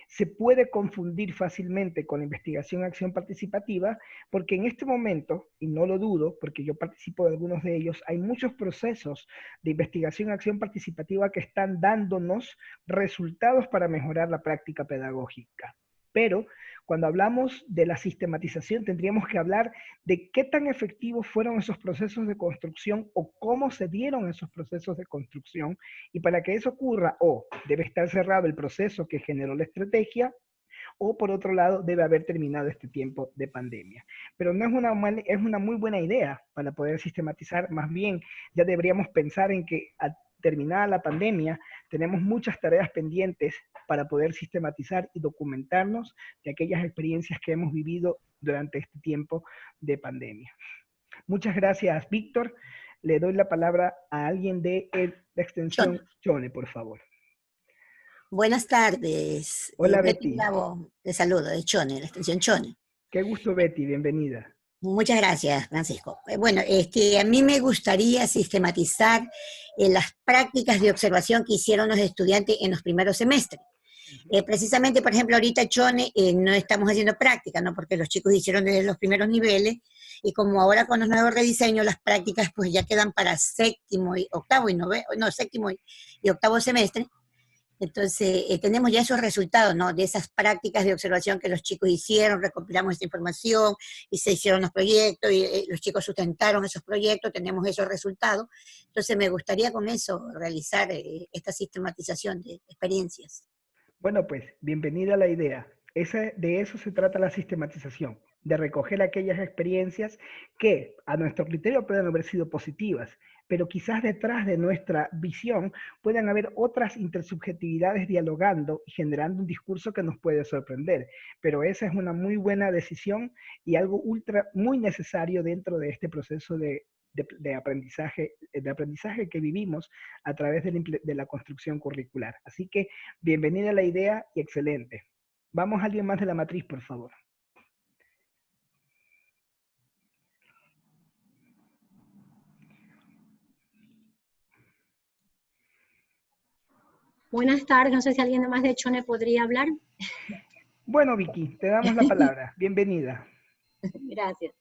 se puede confundir fácilmente con la investigación acción participativa, porque en este momento, y no lo dudo, porque yo participo de algunos de ellos, hay muchos procesos de investigación acción participativa que están dándonos resultados para mejorar la práctica pedagógica. Pero cuando hablamos de la sistematización, tendríamos que hablar de qué tan efectivos fueron esos procesos de construcción o cómo se dieron esos procesos de construcción. Y para que eso ocurra, o debe estar cerrado el proceso que generó la estrategia, o por otro lado, debe haber terminado este tiempo de pandemia. Pero no es una muy buena idea para poder sistematizar. Más bien, ya deberíamos pensar en que terminada la pandemia, tenemos muchas tareas pendientes para poder sistematizar y documentarnos de aquellas experiencias que hemos vivido durante este tiempo de pandemia. Muchas gracias, Víctor. Le doy la palabra a alguien de la extensión Chone, por favor. Buenas tardes. Hola, Betty. Bravo, te saludo, de Chone, la extensión Chone. Qué gusto, Betty. Bienvenida. Muchas gracias, Francisco. Bueno, a mí me gustaría sistematizar las prácticas de observación que hicieron los estudiantes en los primeros semestres. Precisamente, por ejemplo, ahorita Chone no estamos haciendo práctica, ¿no? Porque los chicos hicieron desde los primeros niveles y como ahora con los nuevos rediseños las prácticas pues ya quedan para séptimo y octavo semestre. Entonces, tenemos ya esos resultados, ¿no? De esas prácticas de observación que los chicos hicieron, recopilamos esta información y se hicieron los proyectos y los chicos sustentaron esos proyectos, tenemos esos resultados. Entonces, me gustaría con eso realizar esta sistematización de experiencias. Bueno, pues, bienvenida a la idea. De eso se trata la sistematización, de recoger aquellas experiencias que a nuestro criterio pueden haber sido positivas, pero quizás detrás de nuestra visión puedan haber otras intersubjetividades dialogando y generando un discurso que nos puede sorprender. Pero esa es una muy buena decisión y algo muy necesario dentro de este proceso de aprendizaje que vivimos a través de la construcción curricular. Así que bienvenida a la idea y excelente. Vamos a alguien más de la matriz, por favor. Buenas tardes, no sé si alguien más de Chone podría hablar. Bueno, Vicky, te damos la palabra. Bienvenida. Gracias.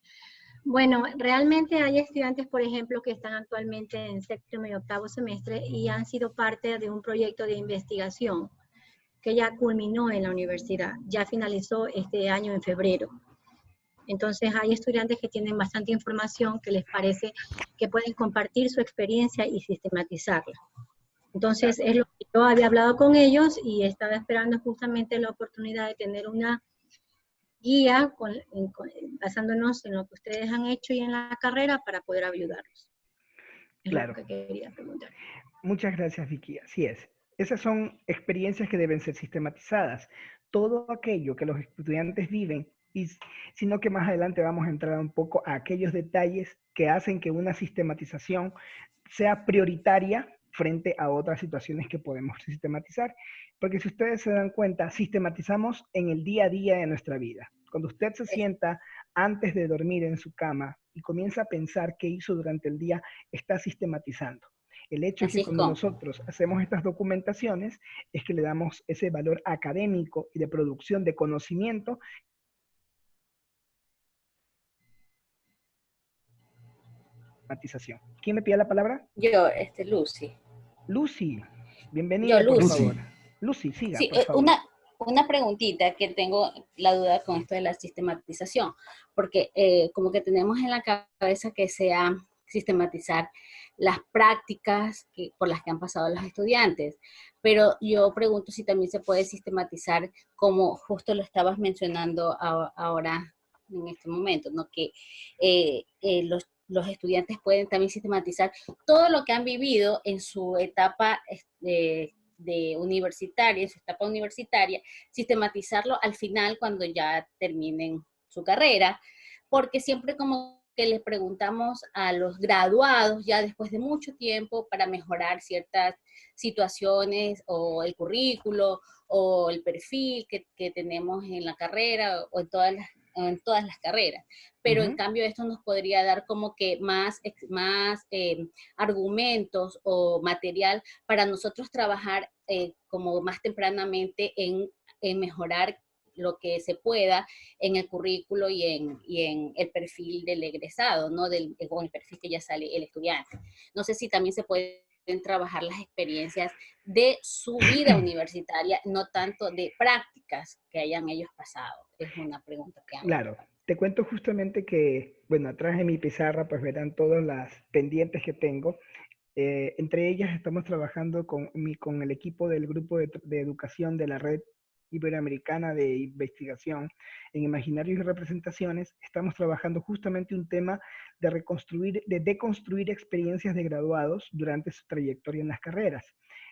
Bueno, realmente hay estudiantes, por ejemplo, que están actualmente en séptimo y octavo semestre y han sido parte de un proyecto de investigación que ya culminó en la universidad, ya finalizó este año en febrero. Entonces hay estudiantes que tienen bastante información que les parece que pueden compartir su experiencia y sistematizarla. Entonces es lo que yo había hablado con ellos y estaba esperando justamente la oportunidad de tener una guía basándonos en lo que ustedes han hecho y en la carrera para poder ayudarlos. Es Claro. lo que quería preguntar. Muchas gracias, Vicky. Así es. Esas son experiencias que deben ser sistematizadas. Todo aquello que los estudiantes viven, sino que más adelante vamos a entrar un poco a aquellos detalles que hacen que una sistematización sea prioritaria frente a otras situaciones que podemos sistematizar. Porque si ustedes se dan cuenta, sistematizamos en el día a día de nuestra vida. Cuando usted se sienta antes de dormir en su cama y comienza a pensar qué hizo durante el día, está sistematizando. El hecho es que cuando nosotros hacemos estas documentaciones, es que le damos ese valor académico y de producción de conocimiento. ¿Quién me pide la palabra? Yo, Lucy. Lucy, bienvenida, por favor. Lucy, siga, sí, por favor. Una preguntita que tengo la duda con esto de la sistematización, porque como que tenemos en la cabeza que sea sistematizar las prácticas por las que han pasado los estudiantes, pero yo pregunto si también se puede sistematizar como justo lo estabas mencionando ahora en este momento, ¿no? Que los estudiantes pueden también sistematizar todo lo que han vivido en su etapa de universitaria, en su etapa universitaria, sistematizarlo al final cuando ya terminen su carrera, porque siempre como que les preguntamos a los graduados ya después de mucho tiempo para mejorar ciertas situaciones o el currículo o el perfil que tenemos en la carrera o en todas las carreras. Pero en cambio esto nos podría dar como que más argumentos o material para nosotros trabajar como más tempranamente en mejorar lo que se pueda en el currículo y en el perfil del egresado, ¿no? Con el perfil que ya sale el estudiante. No sé si también se pueden trabajar las experiencias de su vida universitaria, no tanto de prácticas que hayan ellos pasado. Es una pregunta que hago. Claro, te cuento justamente que, bueno, atrás de mi pizarra pues verán todas las pendientes que tengo. Entre ellas estamos trabajando con el equipo del grupo de educación de la Red Iberoamericana de Investigación en Imaginarios y Representaciones. Estamos trabajando justamente un tema de deconstruir experiencias de graduados durante su trayectoria en las carreras.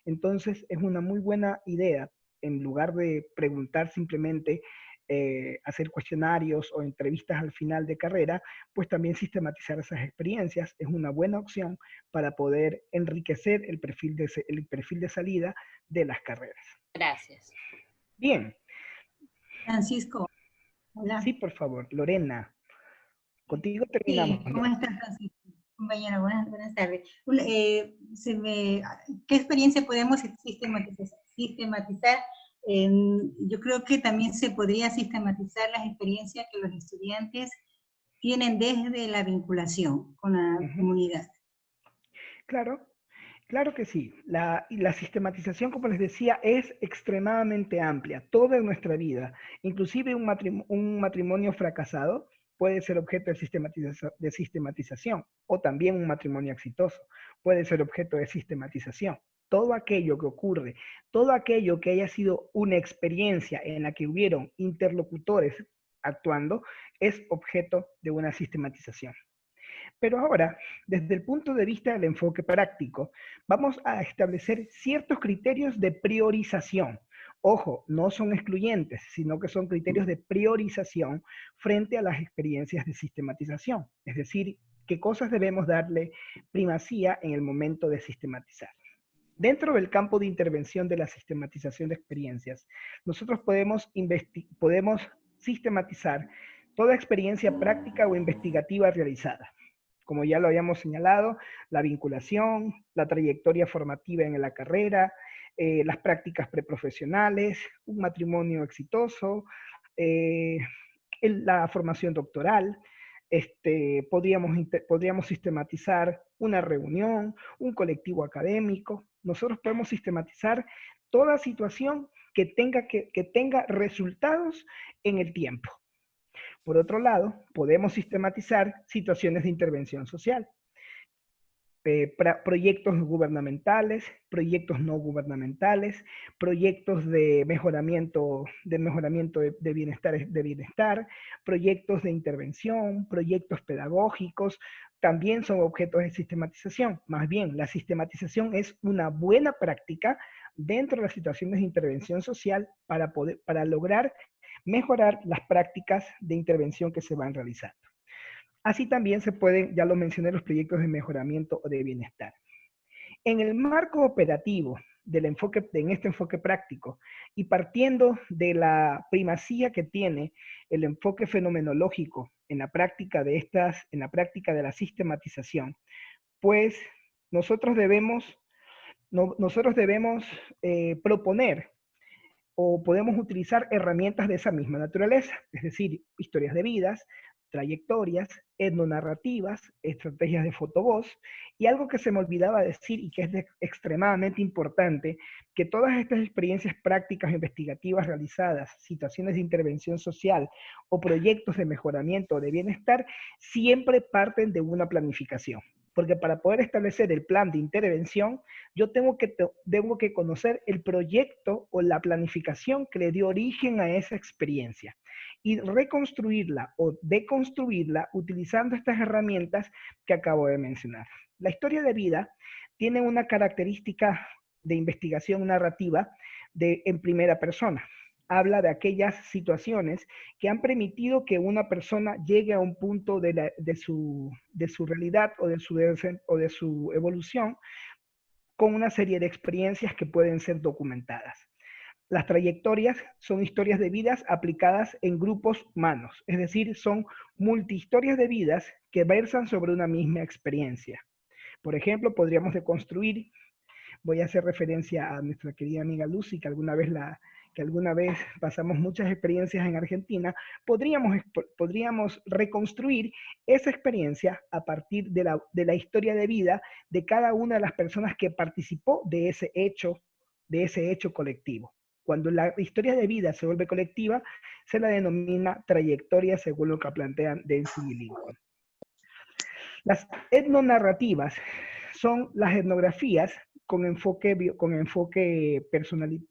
Entonces, es una muy buena idea, en lugar de preguntar simplemente, hacer cuestionarios o entrevistas al final de carrera, pues también sistematizar esas experiencias es una buena opción para poder enriquecer el perfil de salida de las carreras. Gracias. Bien. Francisco, hola. Sí, por favor, Lorena. Contigo terminamos. Sí, ¿cómo estás, Francisco? Compañero, buenas tardes. ¿Qué experiencia podemos sistematizar? Yo creo que también se podría sistematizar las experiencias que los estudiantes tienen desde la vinculación con la comunidad. Claro, claro que sí. La sistematización, como les decía, es extremadamente amplia. Toda nuestra vida, inclusive un matrimonio fracasado, puede ser objeto de sistematización, o también un matrimonio exitoso puede ser objeto de sistematización. Todo aquello que ocurre, todo aquello que haya sido una experiencia en la que hubieron interlocutores actuando, es objeto de una sistematización. Pero ahora, desde el punto de vista del enfoque práctico, vamos a establecer ciertos criterios de priorización. Ojo, no son excluyentes, sino que son criterios de priorización frente a las experiencias de sistematización. Es decir, qué cosas debemos darle primacía en el momento de sistematizar. Dentro del campo de intervención de la sistematización de experiencias, nosotros podemos sistematizar toda experiencia práctica o investigativa realizada. Como ya lo habíamos señalado, la vinculación, la trayectoria formativa en la carrera, las prácticas preprofesionales, un matrimonio exitoso, la formación doctoral, podríamos sistematizar una reunión, un colectivo académico. Nosotros podemos sistematizar toda situación que tenga resultados en el tiempo. Por otro lado, podemos sistematizar situaciones de intervención social. Proyectos gubernamentales, proyectos no gubernamentales, proyectos de mejoramiento de bienestar, proyectos de intervención, proyectos pedagógicos, también son objetos de sistematización. Más bien, la sistematización es una buena práctica dentro de las situaciones de intervención social para lograr mejorar las prácticas de intervención que se van realizando. Así también se pueden, ya lo mencioné, los proyectos de mejoramiento o de bienestar. En el marco operativo en este enfoque práctico y partiendo de la primacía que tiene el enfoque fenomenológico en la práctica de la sistematización, pues nosotros debemos proponer o podemos utilizar herramientas de esa misma naturaleza, es decir, historias de vidas, trayectorias, etnonarrativas, estrategias de fotovoz, y algo que se me olvidaba decir y que es extremadamente importante, que todas estas experiencias prácticas investigativas realizadas, situaciones de intervención social o proyectos de mejoramiento o de bienestar, siempre parten de una planificación. Porque para poder establecer el plan de intervención, yo debo que conocer el proyecto o la planificación que le dio origen a esa experiencia y reconstruirla o deconstruirla utilizando estas herramientas que acabo de mencionar. La historia de vida tiene una característica de investigación narrativa en primera persona. Habla de aquellas situaciones que han permitido que una persona llegue a un punto de su realidad o de su evolución con una serie de experiencias que pueden ser documentadas. Las trayectorias son historias de vidas aplicadas en grupos humanos, es decir, son multihistorias de vidas que versan sobre una misma experiencia. Por ejemplo, podríamos deconstruir, voy a hacer referencia a nuestra querida amiga Lucy, que alguna vez pasamos muchas experiencias en Argentina, podríamos reconstruir esa experiencia a partir de la historia de vida de cada una de las personas que participó de ese hecho colectivo. Cuando la historia de vida se vuelve colectiva, se la denomina trayectoria según lo que plantean Dempsey y Lincoln. Las etnonarrativas son las etnografías con enfoque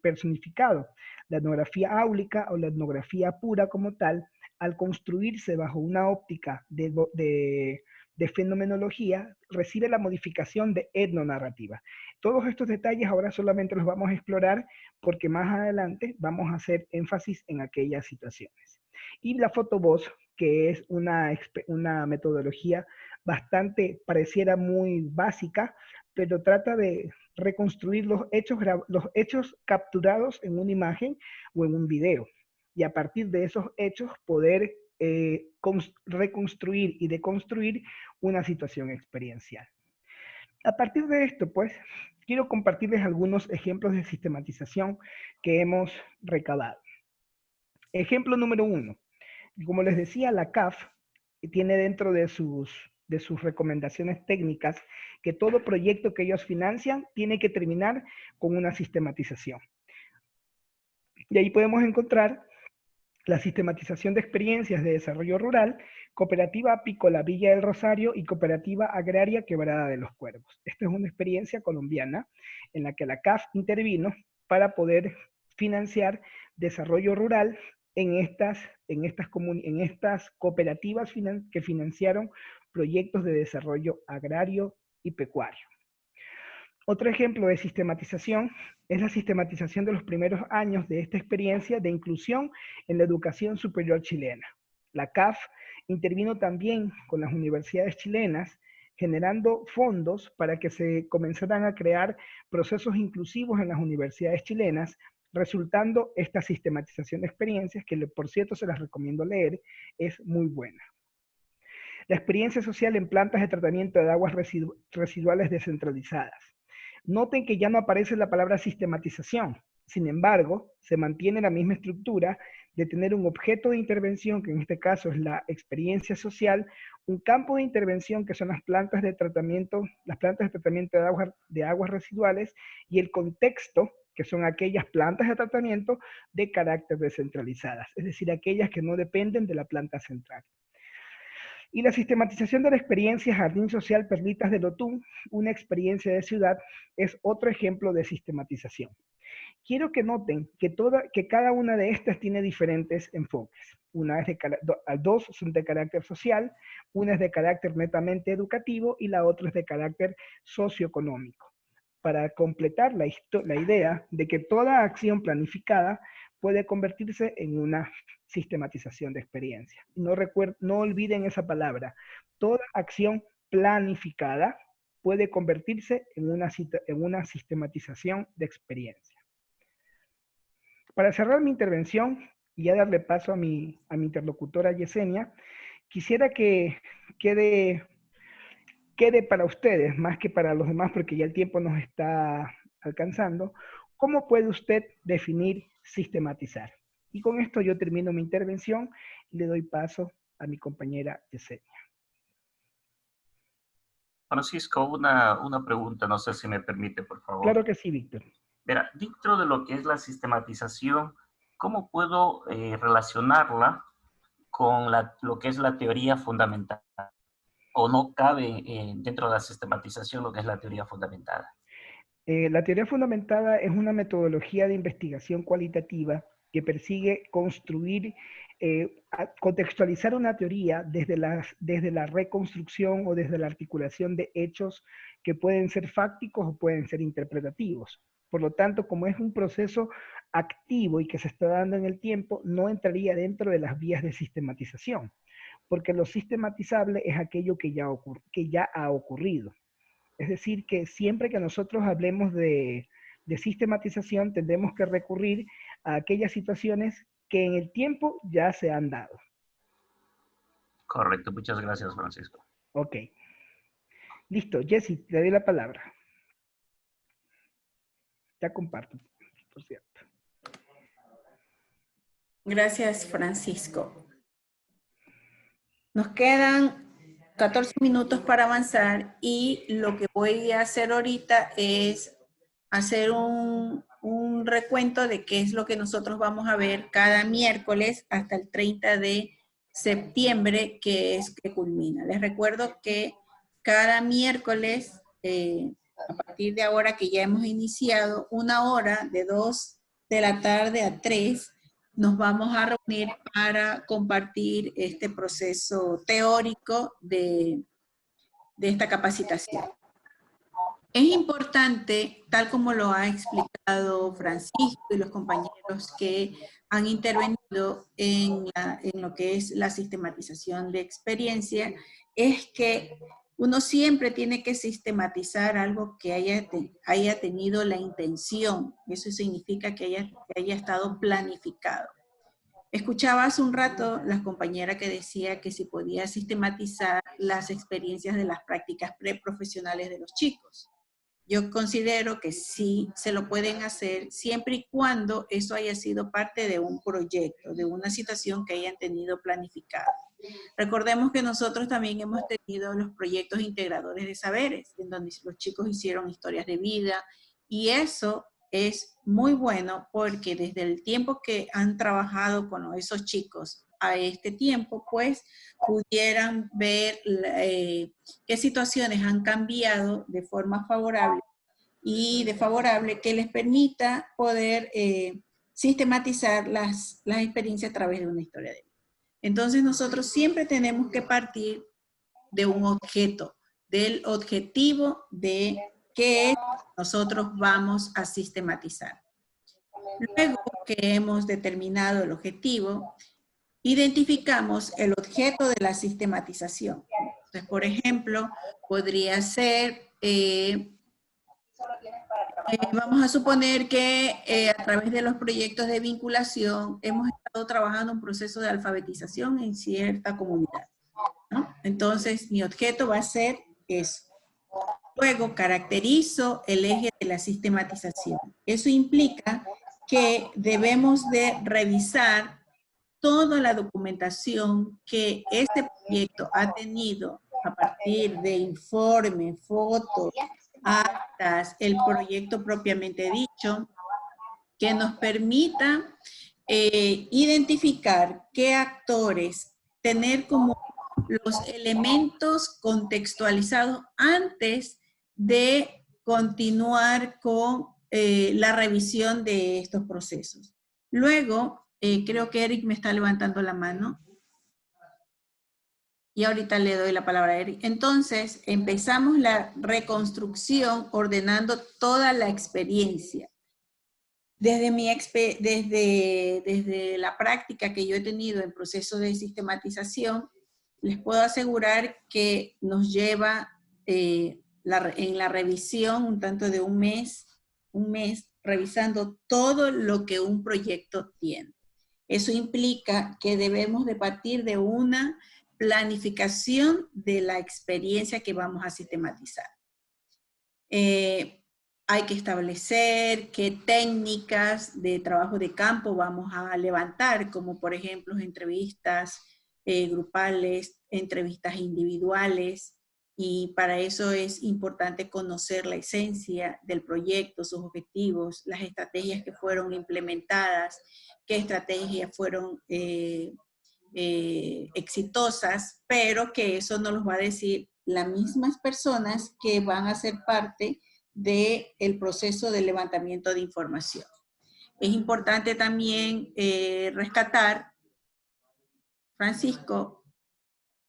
personificado. La etnografía áulica o la etnografía pura como tal, al construirse bajo una óptica de fenomenología, recibe la modificación de etnonarrativa. Todos estos detalles ahora solamente los vamos a explorar porque más adelante vamos a hacer énfasis en aquellas situaciones. Y la fotovoz, que es una metodología pareciera muy básica, pero trata de reconstruir los hechos capturados en una imagen o en un video. Y a partir de esos hechos poder reconstruir y deconstruir una situación experiencial. A partir de esto, pues, quiero compartirles algunos ejemplos de sistematización que hemos recabado. Ejemplo número 1. Como les decía, la CAF tiene dentro de sus recomendaciones técnicas que todo proyecto que ellos financian tiene que terminar con una sistematización. Y ahí podemos encontrar la sistematización de experiencias de desarrollo rural, Cooperativa Apícola Villa del Rosario y Cooperativa Agraria Quebrada de los Cuervos. Esta es una experiencia colombiana en la que la CAF intervino para poder financiar desarrollo rural en estas cooperativas que financiaron proyectos de desarrollo agrario y pecuario. Otro ejemplo de sistematización es la sistematización de los primeros años de esta experiencia de inclusión en la educación superior chilena. La CAF intervino también con las universidades chilenas, generando fondos para que se comenzaran a crear procesos inclusivos en las universidades chilenas, resultando esta sistematización de experiencias, que por cierto se las recomiendo leer, es muy buena. La experiencia social en plantas de tratamiento de aguas residuales descentralizadas. Noten que ya no aparece la palabra sistematización, Sin embargo, se mantiene la misma estructura de tener un objeto de intervención, que en este caso es la experiencia social, un campo de intervención, que son las plantas de tratamiento, de aguas residuales, y el contexto, que son aquellas plantas de tratamiento de carácter descentralizadas, es decir, aquellas que no dependen de la planta central. Y la sistematización de la experiencia Jardín Social Perlitas de Lotún, una experiencia de ciudad, es otro ejemplo de sistematización. Quiero que noten que cada una de estas tiene diferentes enfoques. Dos son de carácter social, una es de carácter netamente educativo y la otra es de carácter socioeconómico. Para completar la idea de que toda acción planificada puede convertirse en una sistematización de experiencia. No olviden esa palabra. Toda acción planificada puede convertirse en una sistematización de experiencia. Para cerrar mi intervención y ya darle paso a mi interlocutora Yesenia, quisiera que quede para ustedes, más que para los demás, porque ya el tiempo nos está alcanzando, ¿cómo puede usted definir sistematizar? Y con esto yo termino mi intervención y le doy paso a mi compañera Yesenia. Francisco, una pregunta, no sé si me permite, por favor. Claro que sí, Víctor. Verá, dentro de lo que es la sistematización, ¿cómo puedo relacionarla con lo que es la teoría fundamental? ¿O no cabe dentro de la sistematización lo que es la teoría fundamentada? La teoría fundamentada es una metodología de investigación cualitativa que persigue construir, contextualizar una teoría desde la reconstrucción o desde la articulación de hechos que pueden ser fácticos o pueden ser interpretativos. Por lo tanto, como es un proceso activo y que se está dando en el tiempo, no entraría dentro de las vías de sistematización, porque lo sistematizable es aquello que ya ha ocurrido. Es decir, que siempre que nosotros hablemos de sistematización, tendremos que recurrir a aquellas situaciones que en el tiempo ya se han dado. Correcto, muchas gracias, Francisco. Ok. Listo, Jessy, te doy la palabra. Ya comparto, por cierto. Gracias, Francisco. Nos quedan 14 minutos para avanzar y lo que voy a hacer ahorita es hacer un recuento de qué es lo que nosotros vamos a ver cada miércoles hasta el 30 de septiembre, que es que culmina. Les recuerdo que cada miércoles, a partir de ahora que ya hemos iniciado, 1 hora de 2 de la tarde a 3, nos vamos a reunir para compartir este proceso teórico de esta capacitación. Es importante, tal como lo ha explicado Francisco y los compañeros que han intervenido en lo que es la sistematización de experiencia, es que uno siempre tiene que sistematizar algo que haya tenido la intención. Eso significa que haya estado planificado. Escuchaba hace un rato la compañera que decía que si podía sistematizar las experiencias de las prácticas preprofesionales de los chicos. Yo considero que sí se lo pueden hacer siempre y cuando eso haya sido parte de un proyecto, de una situación que hayan tenido planificada. Recordemos que nosotros también hemos tenido los proyectos integradores de saberes, en donde los chicos hicieron historias de vida, y eso es muy bueno porque desde el tiempo que han trabajado con esos chicos a este tiempo, pues pudieran ver qué situaciones han cambiado de forma favorable y desfavorable que les permita poder sistematizar las experiencias a través de una historia de vida. Entonces nosotros siempre tenemos que partir de un objeto, del objetivo de qué es nosotros vamos a sistematizar. Luego que hemos determinado el objetivo, identificamos el objeto de la sistematización. Entonces, por ejemplo, podría ser, vamos a suponer que a través de los proyectos de vinculación hemos estado trabajando un proceso de alfabetización en cierta comunidad, ¿no? Entonces, mi objeto va a ser eso. Luego, caracterizo el eje de la sistematización. Eso implica que debemos de revisar toda la documentación que este proyecto ha tenido a partir de informes, fotos, actas, el proyecto propiamente dicho, que nos permita identificar qué actores, tener como los elementos contextualizados antes de continuar con la revisión de estos procesos. Luego, creo que Eric me está levantando la mano. Y ahorita le doy la palabra a Eric. Entonces, empezamos la reconstrucción ordenando toda la experiencia. Desde la práctica que yo he tenido en procesos de sistematización, les puedo asegurar que nos lleva en la revisión un tanto de un mes, revisando todo lo que un proyecto tiene. Eso implica que debemos de partir de una planificación de la experiencia que vamos a sistematizar. Hay que establecer qué técnicas de trabajo de campo vamos a levantar, como por ejemplo entrevistas grupales, entrevistas individuales, y para eso es importante conocer la esencia del proyecto, sus objetivos, las estrategias que fueron implementadas, qué estrategias fueron exitosas, pero que eso nos los va a decir las mismas personas que van a ser parte del proceso de levantamiento de información. Es importante también rescatar, Francisco,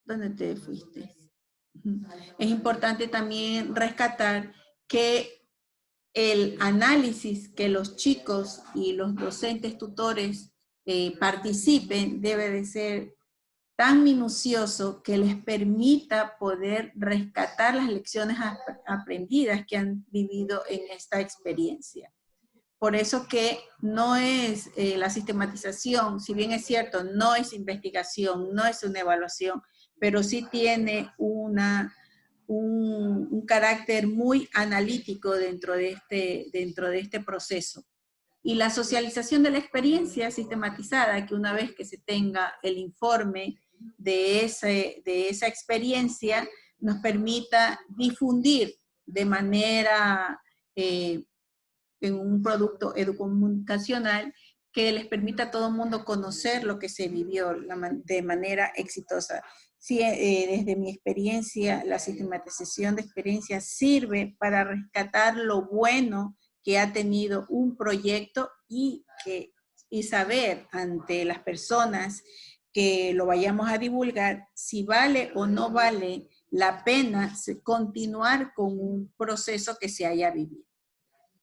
¿dónde te fuiste? Es importante también rescatar que el análisis que los chicos y los docentes tutores participen debe de ser tan minucioso que les permita poder rescatar las lecciones aprendidas que han vivido en esta experiencia. Por eso que no es la sistematización, si bien es cierto, no es investigación, no es una evaluación, pero sí tiene un carácter muy analítico dentro de este proceso. Y la socialización de la experiencia sistematizada, que una vez que se tenga el informe de esa experiencia, nos permita difundir de manera, en un producto educomunicacional, que les permita a todo el mundo conocer lo que se vivió de manera exitosa. Sí, desde mi experiencia, la sistematización de experiencias sirve para rescatar lo bueno que ha tenido un proyecto y saber ante las personas que lo vayamos a divulgar si vale o no vale la pena continuar con un proceso que se haya vivido.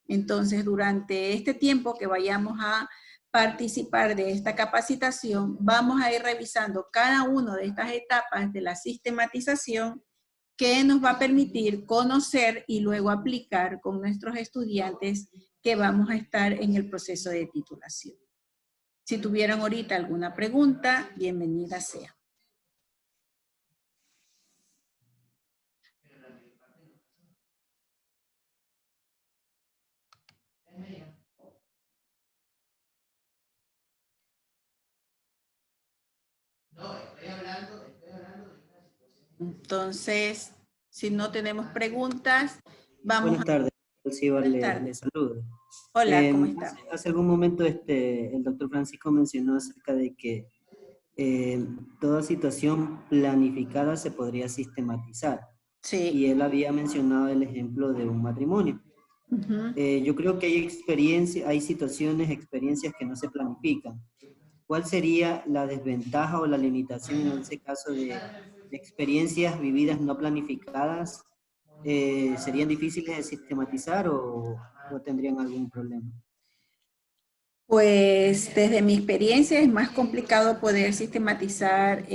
Entonces, durante este tiempo que vayamos a participar de esta capacitación, vamos a ir revisando cada una de estas etapas de la sistematización que nos va a permitir conocer y luego aplicar con nuestros estudiantes que vamos a estar en el proceso de titulación. Si tuvieran ahorita alguna pregunta, bienvenida sea. Entonces, si no tenemos preguntas, vamos Buenas tardes, le saludo. Hola, ¿cómo está? Hace algún momento el doctor Francisco mencionó acerca de que toda situación planificada se podría sistematizar. Sí. Y él había mencionado el ejemplo de un matrimonio. Yo creo que hay experiencias que no se planifican. ¿Cuál sería la desventaja o la limitación en ese caso de experiencias vividas no planificadas? ¿Serían difíciles de sistematizar o tendrían algún problema? Pues desde mi experiencia es más complicado poder sistematizar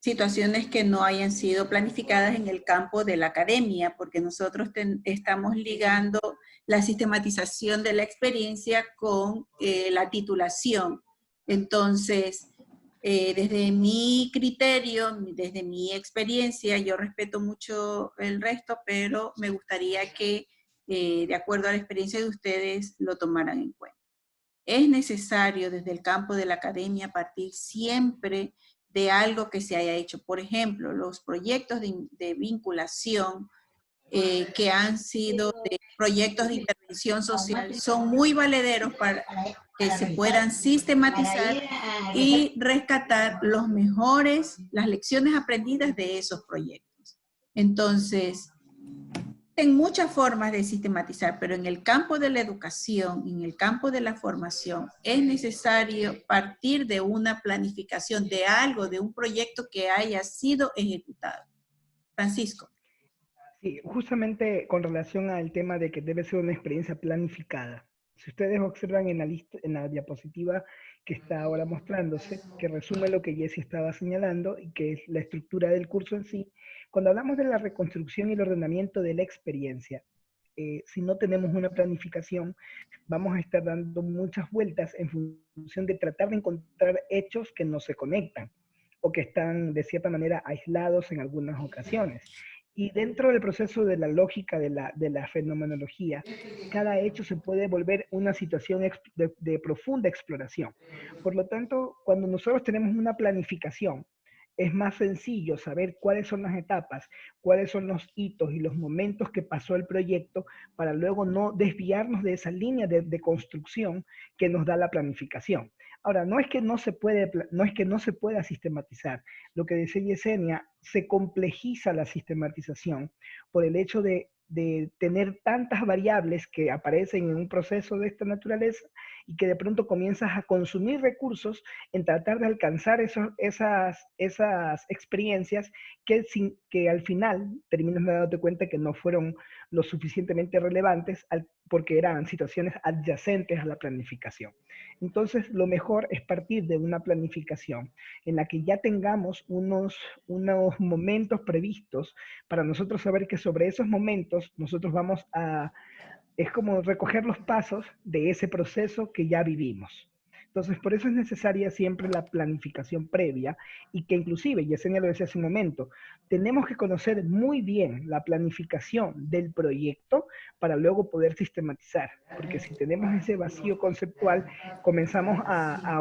situaciones que no hayan sido planificadas en el campo de la academia, porque nosotros estamos ligando la sistematización de la experiencia con la titulación. Entonces, desde mi criterio, desde mi experiencia, yo respeto mucho el resto, pero me gustaría que, de acuerdo a la experiencia de ustedes, lo tomaran en cuenta. es necesario desde el campo de la academia partir siempre de algo que se haya hecho. Por ejemplo, los proyectos de vinculación que han sido de proyectos de intervención social son muy valederos para que se puedan sistematizar y rescatar las lecciones aprendidas de esos proyectos. Entonces, hay muchas formas de sistematizar, pero en el campo de la educación, en el campo de la formación, es necesario partir de una planificación, de algo, de un proyecto que haya sido ejecutado. Francisco. Sí, justamente con relación al tema de que debe ser una experiencia planificada. Si ustedes observan en la diapositiva que está ahora mostrándose, que resume lo que Jessie estaba señalando y que es la estructura del curso en sí, cuando hablamos de la reconstrucción y el ordenamiento de la experiencia, si no tenemos una planificación, vamos a estar dando muchas vueltas en función de tratar de encontrar hechos que no se conectan o que están de cierta manera aislados en algunas ocasiones. Y dentro del proceso de la lógica de la fenomenología, cada hecho se puede volver una situación de profunda exploración. Por lo tanto, cuando nosotros tenemos una planificación, es más sencillo saber cuáles son las etapas, cuáles son los hitos y los momentos que pasó el proyecto para luego no desviarnos de esa línea de construcción que nos da la planificación. Ahora, no es que no se pueda sistematizar. Lo que decía Yesenia, se complejiza la sistematización por el hecho de tener tantas variables que aparecen en un proceso de esta naturaleza y que de pronto comienzas a consumir recursos en tratar de alcanzar esas experiencias que al final terminas dándote cuenta que no fueron lo suficientemente relevantes porque eran situaciones adyacentes a la planificación. Entonces, lo mejor es partir de una planificación en la que ya tengamos unos momentos previstos para nosotros saber que sobre esos momentos nosotros vamos es como recoger los pasos de ese proceso que ya vivimos. Entonces, por eso es necesaria siempre la planificación previa y que inclusive, Yesenia lo decía hace un momento, tenemos que conocer muy bien la planificación del proyecto para luego poder sistematizar, porque si tenemos ese vacío conceptual, comenzamos a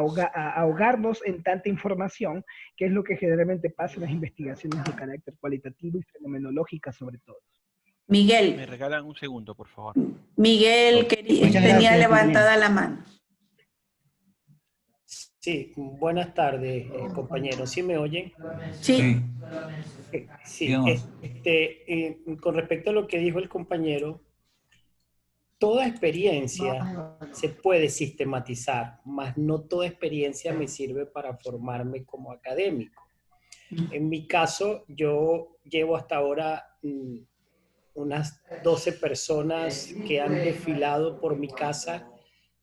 ahogarnos en tanta información, que es lo que generalmente pasa en las investigaciones de carácter cualitativo y fenomenológica sobre todo. Miguel. Me regalan un segundo, por favor. Miguel tenía levantada la mano. Sí, buenas tardes, compañeros. ¿Sí me oyen? Sí. Sí, con respecto a lo que dijo el compañero, toda experiencia se puede sistematizar, mas no toda experiencia me sirve para formarme como académico. En mi caso, yo llevo hasta ahora unas 12 personas que han desfilado por mi casa,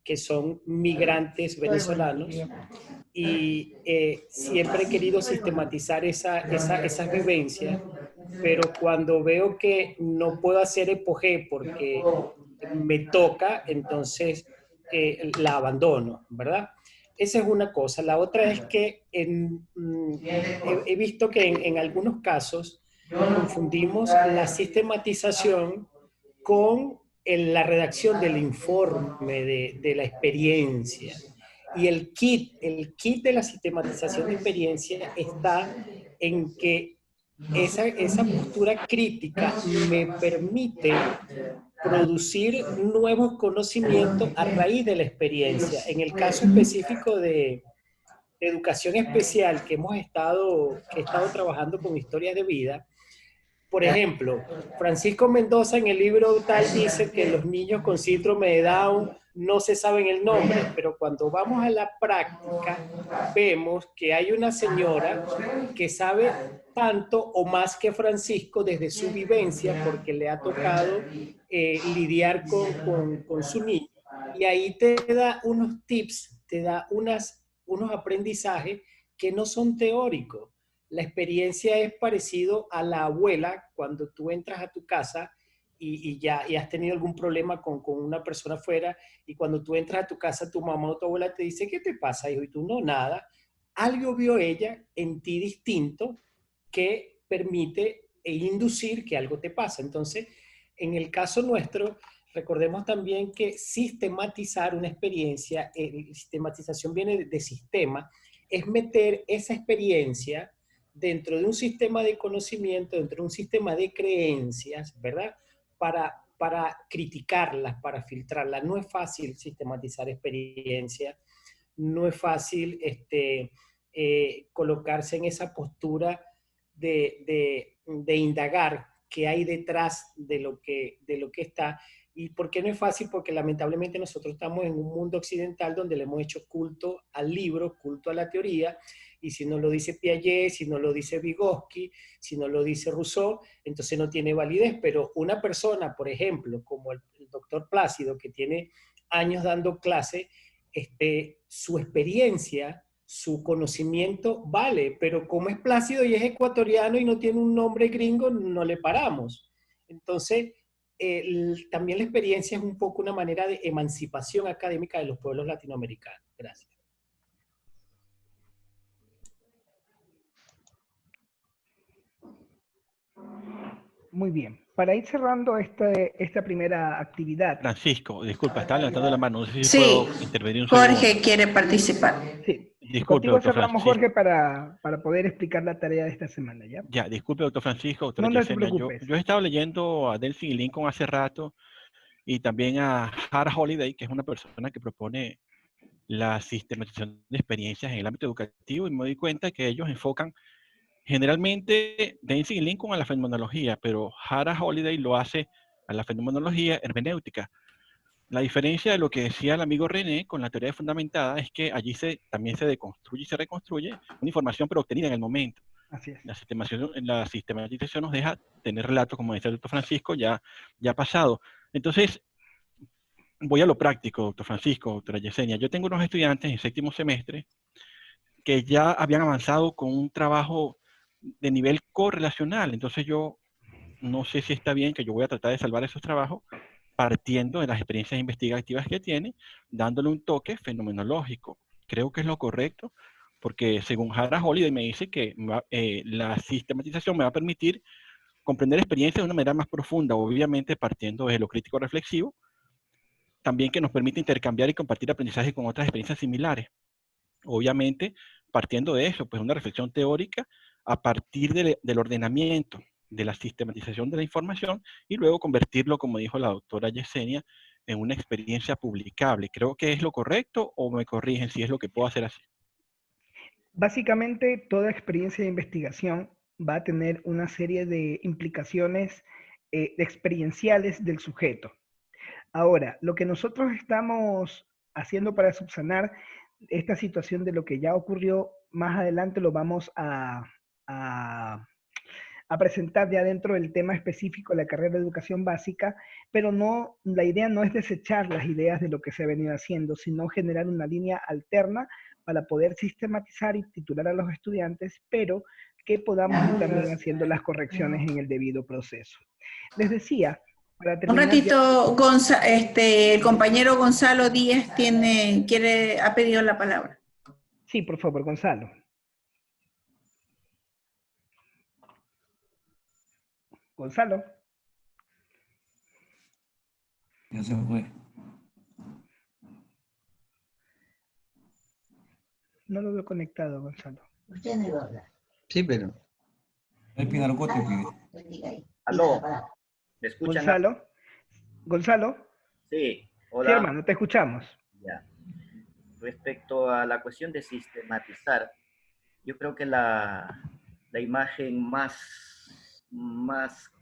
que son migrantes venezolanos, y siempre he querido sistematizar esa vivencia, pero cuando veo que no puedo hacer epogé porque me toca, entonces la abandono, ¿verdad? Esa es una cosa. La otra es que he visto que en algunos casos confundimos la sistematización con la redacción del informe de la experiencia. Y el kit de la sistematización de experiencia está en que esa postura crítica me permite producir nuevos conocimientos a raíz de la experiencia. En el caso específico de educación especial que he estado trabajando con historias de vida, por ejemplo, Francisco Mendoza en el libro tal dice que los niños con síndrome de Down no se saben el nombre, pero cuando vamos a la práctica vemos que hay una señora que sabe tanto o más que Francisco desde su vivencia porque le ha tocado lidiar con su niño. Y ahí te da unos tips, te da unos aprendizajes que no son teóricos. La experiencia es parecido a la abuela cuando tú entras a tu casa y has tenido algún problema con una persona afuera y cuando tú entras a tu casa tu mamá o tu abuela te dice ¿qué te pasa, hijo? Y tú no, nada. Algo vio ella en ti distinto que permite inducir que algo te pasa. Entonces, en el caso nuestro, recordemos también que sistematizar una experiencia, sistematización viene de sistema, es meter esa experiencia dentro de un sistema de conocimiento, dentro de un sistema de creencias, ¿verdad? Para criticarlas, para filtrarlas. No es fácil sistematizar experiencias, no es fácil colocarse en esa postura de indagar qué hay detrás de lo que está. ¿Y por qué no es fácil? Porque lamentablemente nosotros estamos en un mundo occidental donde le hemos hecho culto al libro, culto a la teoría, y si no lo dice Piaget, si no lo dice Vygotsky, si no lo dice Rousseau, entonces no tiene validez. Pero una persona, por ejemplo, como el doctor Plácido, que tiene años dando clase, su experiencia, su conocimiento vale, pero como es Plácido y es ecuatoriano y no tiene un nombre gringo, no le paramos. Entonces, también la experiencia es un poco una manera de emancipación académica de los pueblos latinoamericanos. Gracias. Muy bien. Para ir cerrando esta primera actividad. Francisco, disculpa, estaba levantando la mano. No sé si Sí, puedo intervenir un Jorge segundo. quiere participar. Sí. Disculpe, Contigo doctor cerramos, Francisco. Jorge, para poder explicar la tarea de esta semana, ¿ya? Ya, disculpe, doctor Francisco, doctora No te Yesenia. preocupes. Yo he estado leyendo a Delphi y Lincoln hace rato y también a Hara Holiday, que es una persona que propone la sistematización de experiencias en el ámbito educativo, y me doy cuenta que ellos enfocan generalmente Delphi y Lincoln a la fenomenología, pero Hara Holiday lo hace a la fenomenología hermenéutica. La diferencia de lo que decía el amigo René con la teoría fundamentada es que allí también se deconstruye y se reconstruye una información pero obtenida en el momento. Así es. La sistematización nos deja tener relatos, como decía el doctor Francisco, ya pasado. Entonces, voy a lo práctico, doctor Francisco, doctora Yesenia. Yo tengo unos estudiantes en séptimo semestre que ya habían avanzado con un trabajo de nivel correlacional. Entonces yo no sé si está bien, que yo voy a tratar de salvar esos trabajos partiendo de las experiencias investigativas que tiene, dándole un toque fenomenológico. Creo que es lo correcto, porque según Hara Holiday me dice que la sistematización me va a permitir comprender experiencias de una manera más profunda, obviamente partiendo de lo crítico reflexivo, también que nos permite intercambiar y compartir aprendizaje con otras experiencias similares. Obviamente, partiendo de eso, pues una reflexión teórica a partir del ordenamiento, de la sistematización de la información y luego convertirlo, como dijo la doctora Yesenia, en una experiencia publicable. ¿Creo que es lo correcto o me corrigen si es lo que puedo hacer así? Básicamente, toda experiencia de investigación va a tener una serie de implicaciones experienciales del sujeto. Ahora, lo que nosotros estamos haciendo para subsanar esta situación de lo que ya ocurrió, más adelante lo vamos a presentar ya dentro del tema específico de la carrera de educación básica, pero no, la idea no es desechar las ideas de lo que se ha venido haciendo, sino generar una línea alterna para poder sistematizar y titular a los estudiantes, pero que podamos ir también haciendo las correcciones en el debido proceso. Les decía, para Un terminar ratito, el compañero Gonzalo Díaz ha pedido la palabra. Sí, por favor, Gonzalo. Gonzalo. Ya se fue. No lo veo conectado, Gonzalo. Usted no iba a hablar. Sí, pero. El Pinarcote pide. Aló, ¿me escuchan? Gonzalo. Gonzalo. Sí, hola. Sí, hermano, te escuchamos. Ya. Respecto a la cuestión de sistematizar, yo creo que la imagen más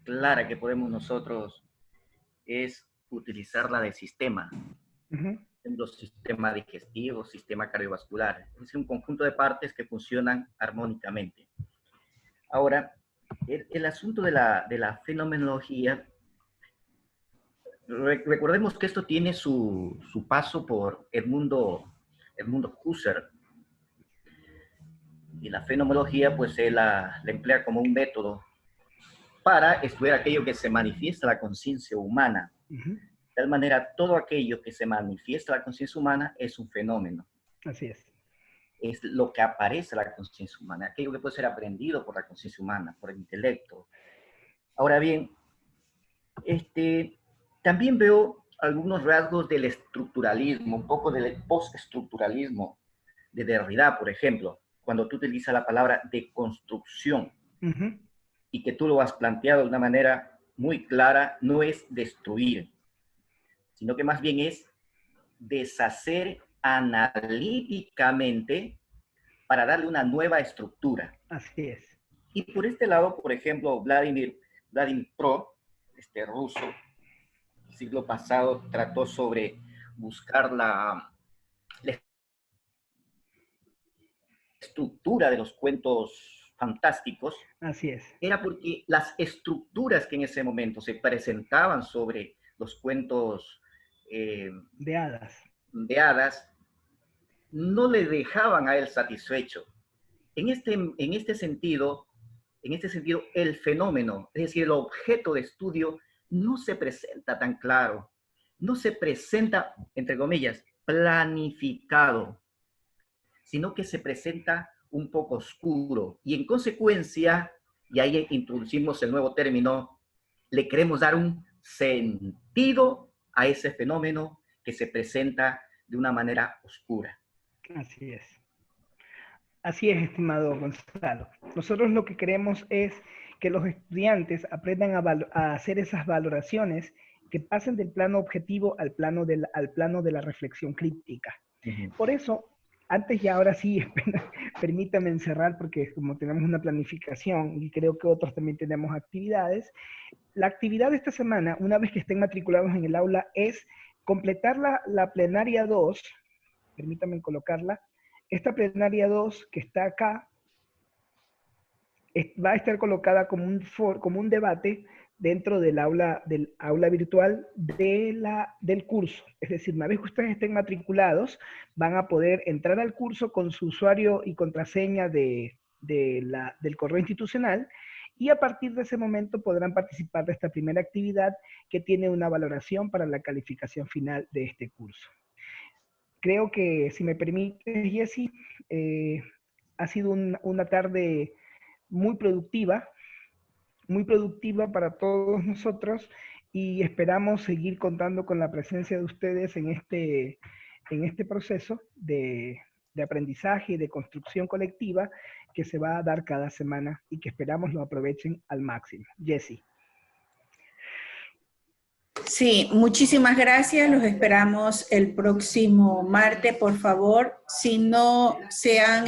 clara que podemos nosotros es utilizarla de sistema. Los sistemas digestivos, sistema cardiovascular. Es un conjunto de partes que funcionan armónicamente. Ahora, el asunto de la fenomenología, recordemos que esto tiene su paso por el mundo Husserl. Y la fenomenología, pues, él la emplea como un método para estudiar aquello que se manifiesta en la conciencia humana. De tal manera, todo aquello que se manifiesta en la conciencia humana es un fenómeno. Así es. Es lo que aparece en la conciencia humana, aquello que puede ser aprendido por la conciencia humana, por el intelecto. Ahora bien, también veo algunos rasgos del estructuralismo, un poco del postestructuralismo de Derrida, por ejemplo, cuando tú utilizas la palabra deconstrucción y que tú lo has planteado de una manera muy clara, no es destruir, sino que más bien es deshacer analíticamente para darle una nueva estructura. Así es. Y por este lado, por ejemplo, Vladimir Pro, este ruso, siglo pasado, trató sobre buscar la estructura de los cuentos fantásticos. Así es. Era porque las estructuras que en ese momento se presentaban sobre los cuentos de hadas no le dejaban a él satisfecho. En este sentido, el fenómeno, es decir, el objeto de estudio, no se presenta tan claro, no se presenta, entre comillas, planificado, sino que se presenta un poco oscuro. Y en consecuencia, y ahí introducimos el nuevo término, le queremos dar un sentido a ese fenómeno que se presenta de una manera oscura. Así es. Así es, estimado Gonzalo. Nosotros lo que queremos es que los estudiantes aprendan a hacer esas valoraciones que pasen del plano objetivo al plano de la reflexión crítica. Por eso, antes y ahora sí, permítame encerrar, porque como tenemos una planificación y creo que otros también tenemos actividades, la actividad de esta semana, una vez que estén matriculados en el aula, es completar la plenaria 2, permítanme colocarla. Esta plenaria 2 que está acá va a estar colocada como un debate dentro del aula virtual del curso. Es decir, una vez que ustedes estén matriculados, van a poder entrar al curso con su usuario y contraseña del correo institucional, y a partir de ese momento podrán participar de esta primera actividad que tiene una valoración para la calificación final de este curso. Creo que, si me permite, Jessy, ha sido una tarde muy productiva para todos nosotros, y esperamos seguir contando con la presencia de ustedes en este proceso de aprendizaje y de construcción colectiva que se va a dar cada semana y que esperamos lo aprovechen al máximo. Jessy. Sí, muchísimas gracias. Los esperamos el próximo martes, por favor. Si no se han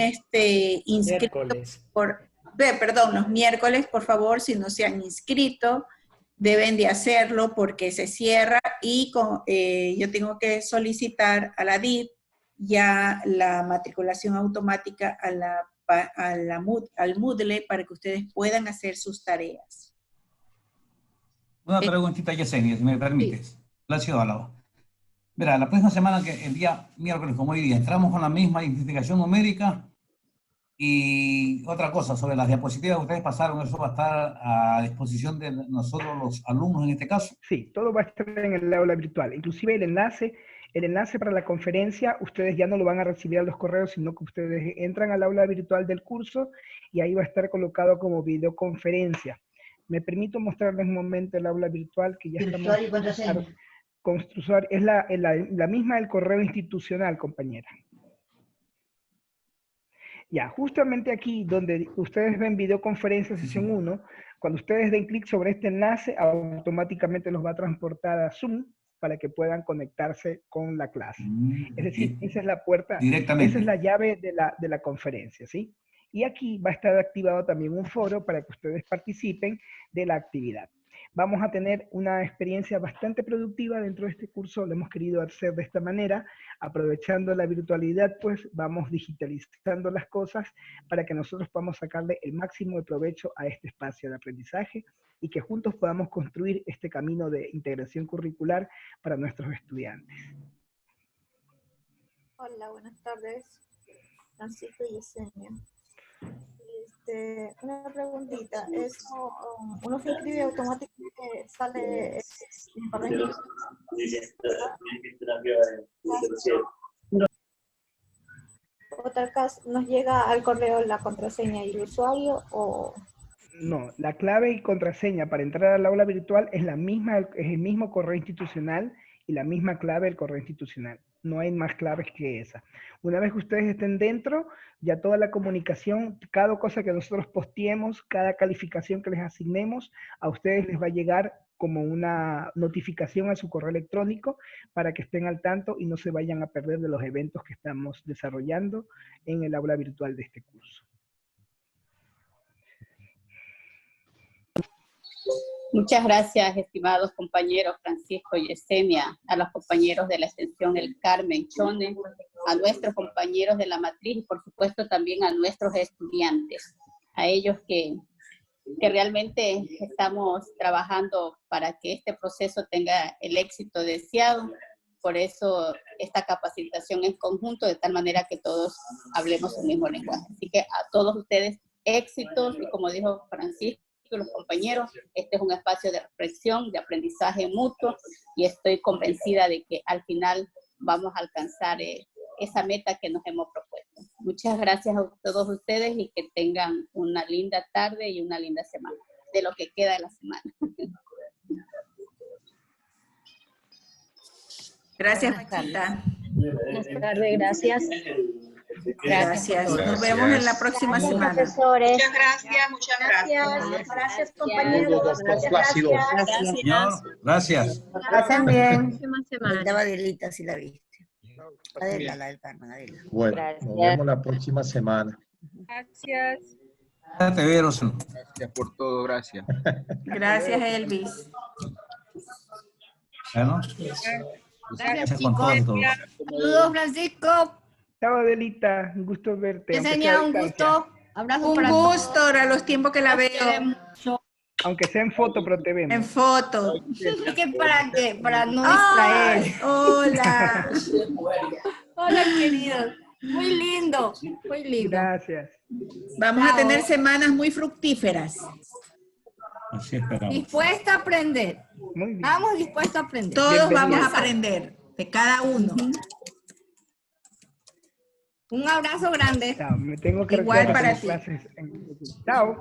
inscrito los miércoles, por favor, si no se han inscrito, deben de hacerlo porque se cierra y yo tengo que solicitar a la DIP ya la matriculación automática al Moodle para que ustedes puedan hacer sus tareas. Una preguntita, Yesenia, si me permites. Gracias, Álava. Mira, la próxima semana, que el día miércoles, como hoy día, entramos con la misma identificación numérica. Y otra cosa, sobre las diapositivas que ustedes pasaron, ¿eso va a estar a disposición de nosotros los alumnos en este caso? Sí, todo va a estar en el aula virtual. Inclusive el enlace para la conferencia, ustedes ya no lo van a recibir a los correos, sino que ustedes entran al aula virtual del curso y ahí va a estar colocado como videoconferencia. Me permito mostrarles un momento el aula virtual que ya virtual y contraseña. Es la misma del correo institucional, compañera. Ya, justamente aquí donde ustedes ven videoconferencia sesión 1, cuando ustedes den clic sobre este enlace, automáticamente los va a transportar a Zoom para que puedan conectarse con la clase. Es decir, esa es la puerta, esa es la llave de la conferencia, ¿sí? Y aquí va a estar activado también un foro para que ustedes participen de la actividad. Vamos a tener una experiencia bastante productiva dentro de este curso, lo hemos querido hacer de esta manera, aprovechando la virtualidad, pues vamos digitalizando las cosas para que nosotros podamos sacarle el máximo de provecho a este espacio de aprendizaje y que juntos podamos construir este camino de integración curricular para nuestros estudiantes. Hola, buenas tardes. Francisco y Yesenia. Una preguntita, ¿eso uno se inscribe automáticamente, sale en correo? ¿O tal caso nos llega al correo la contraseña y el usuario o...? No, la clave y contraseña para entrar al aula virtual es la misma, es el mismo correo institucional y la misma clave del correo institucional. No hay más claves que esa. Una vez que ustedes estén dentro, ya toda la comunicación, cada cosa que nosotros posteemos, cada calificación que les asignemos, a ustedes les va a llegar como una notificación a su correo electrónico para que estén al tanto y no se vayan a perder de los eventos que estamos desarrollando en el aula virtual de este curso. Muchas gracias, estimados compañeros Francisco y Yesenia, a los compañeros de la extensión El Carmen, Chone, a nuestros compañeros de la matriz y por supuesto también a nuestros estudiantes, a ellos que realmente estamos trabajando para que este proceso tenga el éxito deseado. Por eso esta capacitación en conjunto, de tal manera que todos hablemos el mismo lenguaje. Así que a todos ustedes éxitos y como dijo Francisco, los compañeros, este es un espacio de reflexión, de aprendizaje mutuo y estoy convencida de que al final vamos a alcanzar esa meta que nos hemos propuesto. Muchas gracias a todos ustedes y que tengan una linda tarde y una linda semana, de lo que queda de la semana. Gracias, Paquita. Buenas tardes, gracias. Gracias. Nos vemos en la próxima semana. Profesores. Muchas gracias, muchas gracias. Gracias, compañeros. Gracias. Gracias. Pasen bien. Estaba Adelita, si la viste. Adela, la del Carmen, Adela. Bueno, nos vemos la próxima semana. Gracias. Gracias por todo, gracias. Gracias, Elvis. Bueno, Gracias, con todo. Saludos, Francisco. Chao, Adelita, un gusto verte. Yesenia, un gusto. Abrazo Un para gusto, todos. ahora los tiempos que la veo. Aunque sea en foto, pero te vemos. En foto. Es que para no Ay, distraer. hola. Hola, queridos. Muy lindo, muy lindo. Gracias. Vamos a Chao. tener semanas muy fructíferas. Así esperamos. Dispuesta a aprender. Muy bien. Vamos dispuestos a aprender. Todos Bienvenida. vamos a aprender, de cada uno. Un abrazo grande. Chao, me tengo que Igual retirar para de ti. clases. Chao.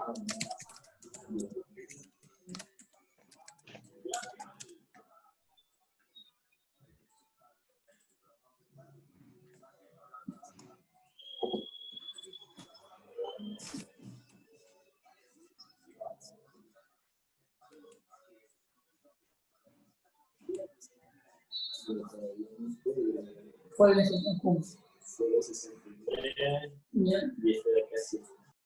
¿Cuál es el concurso? 63 y este de acá 7.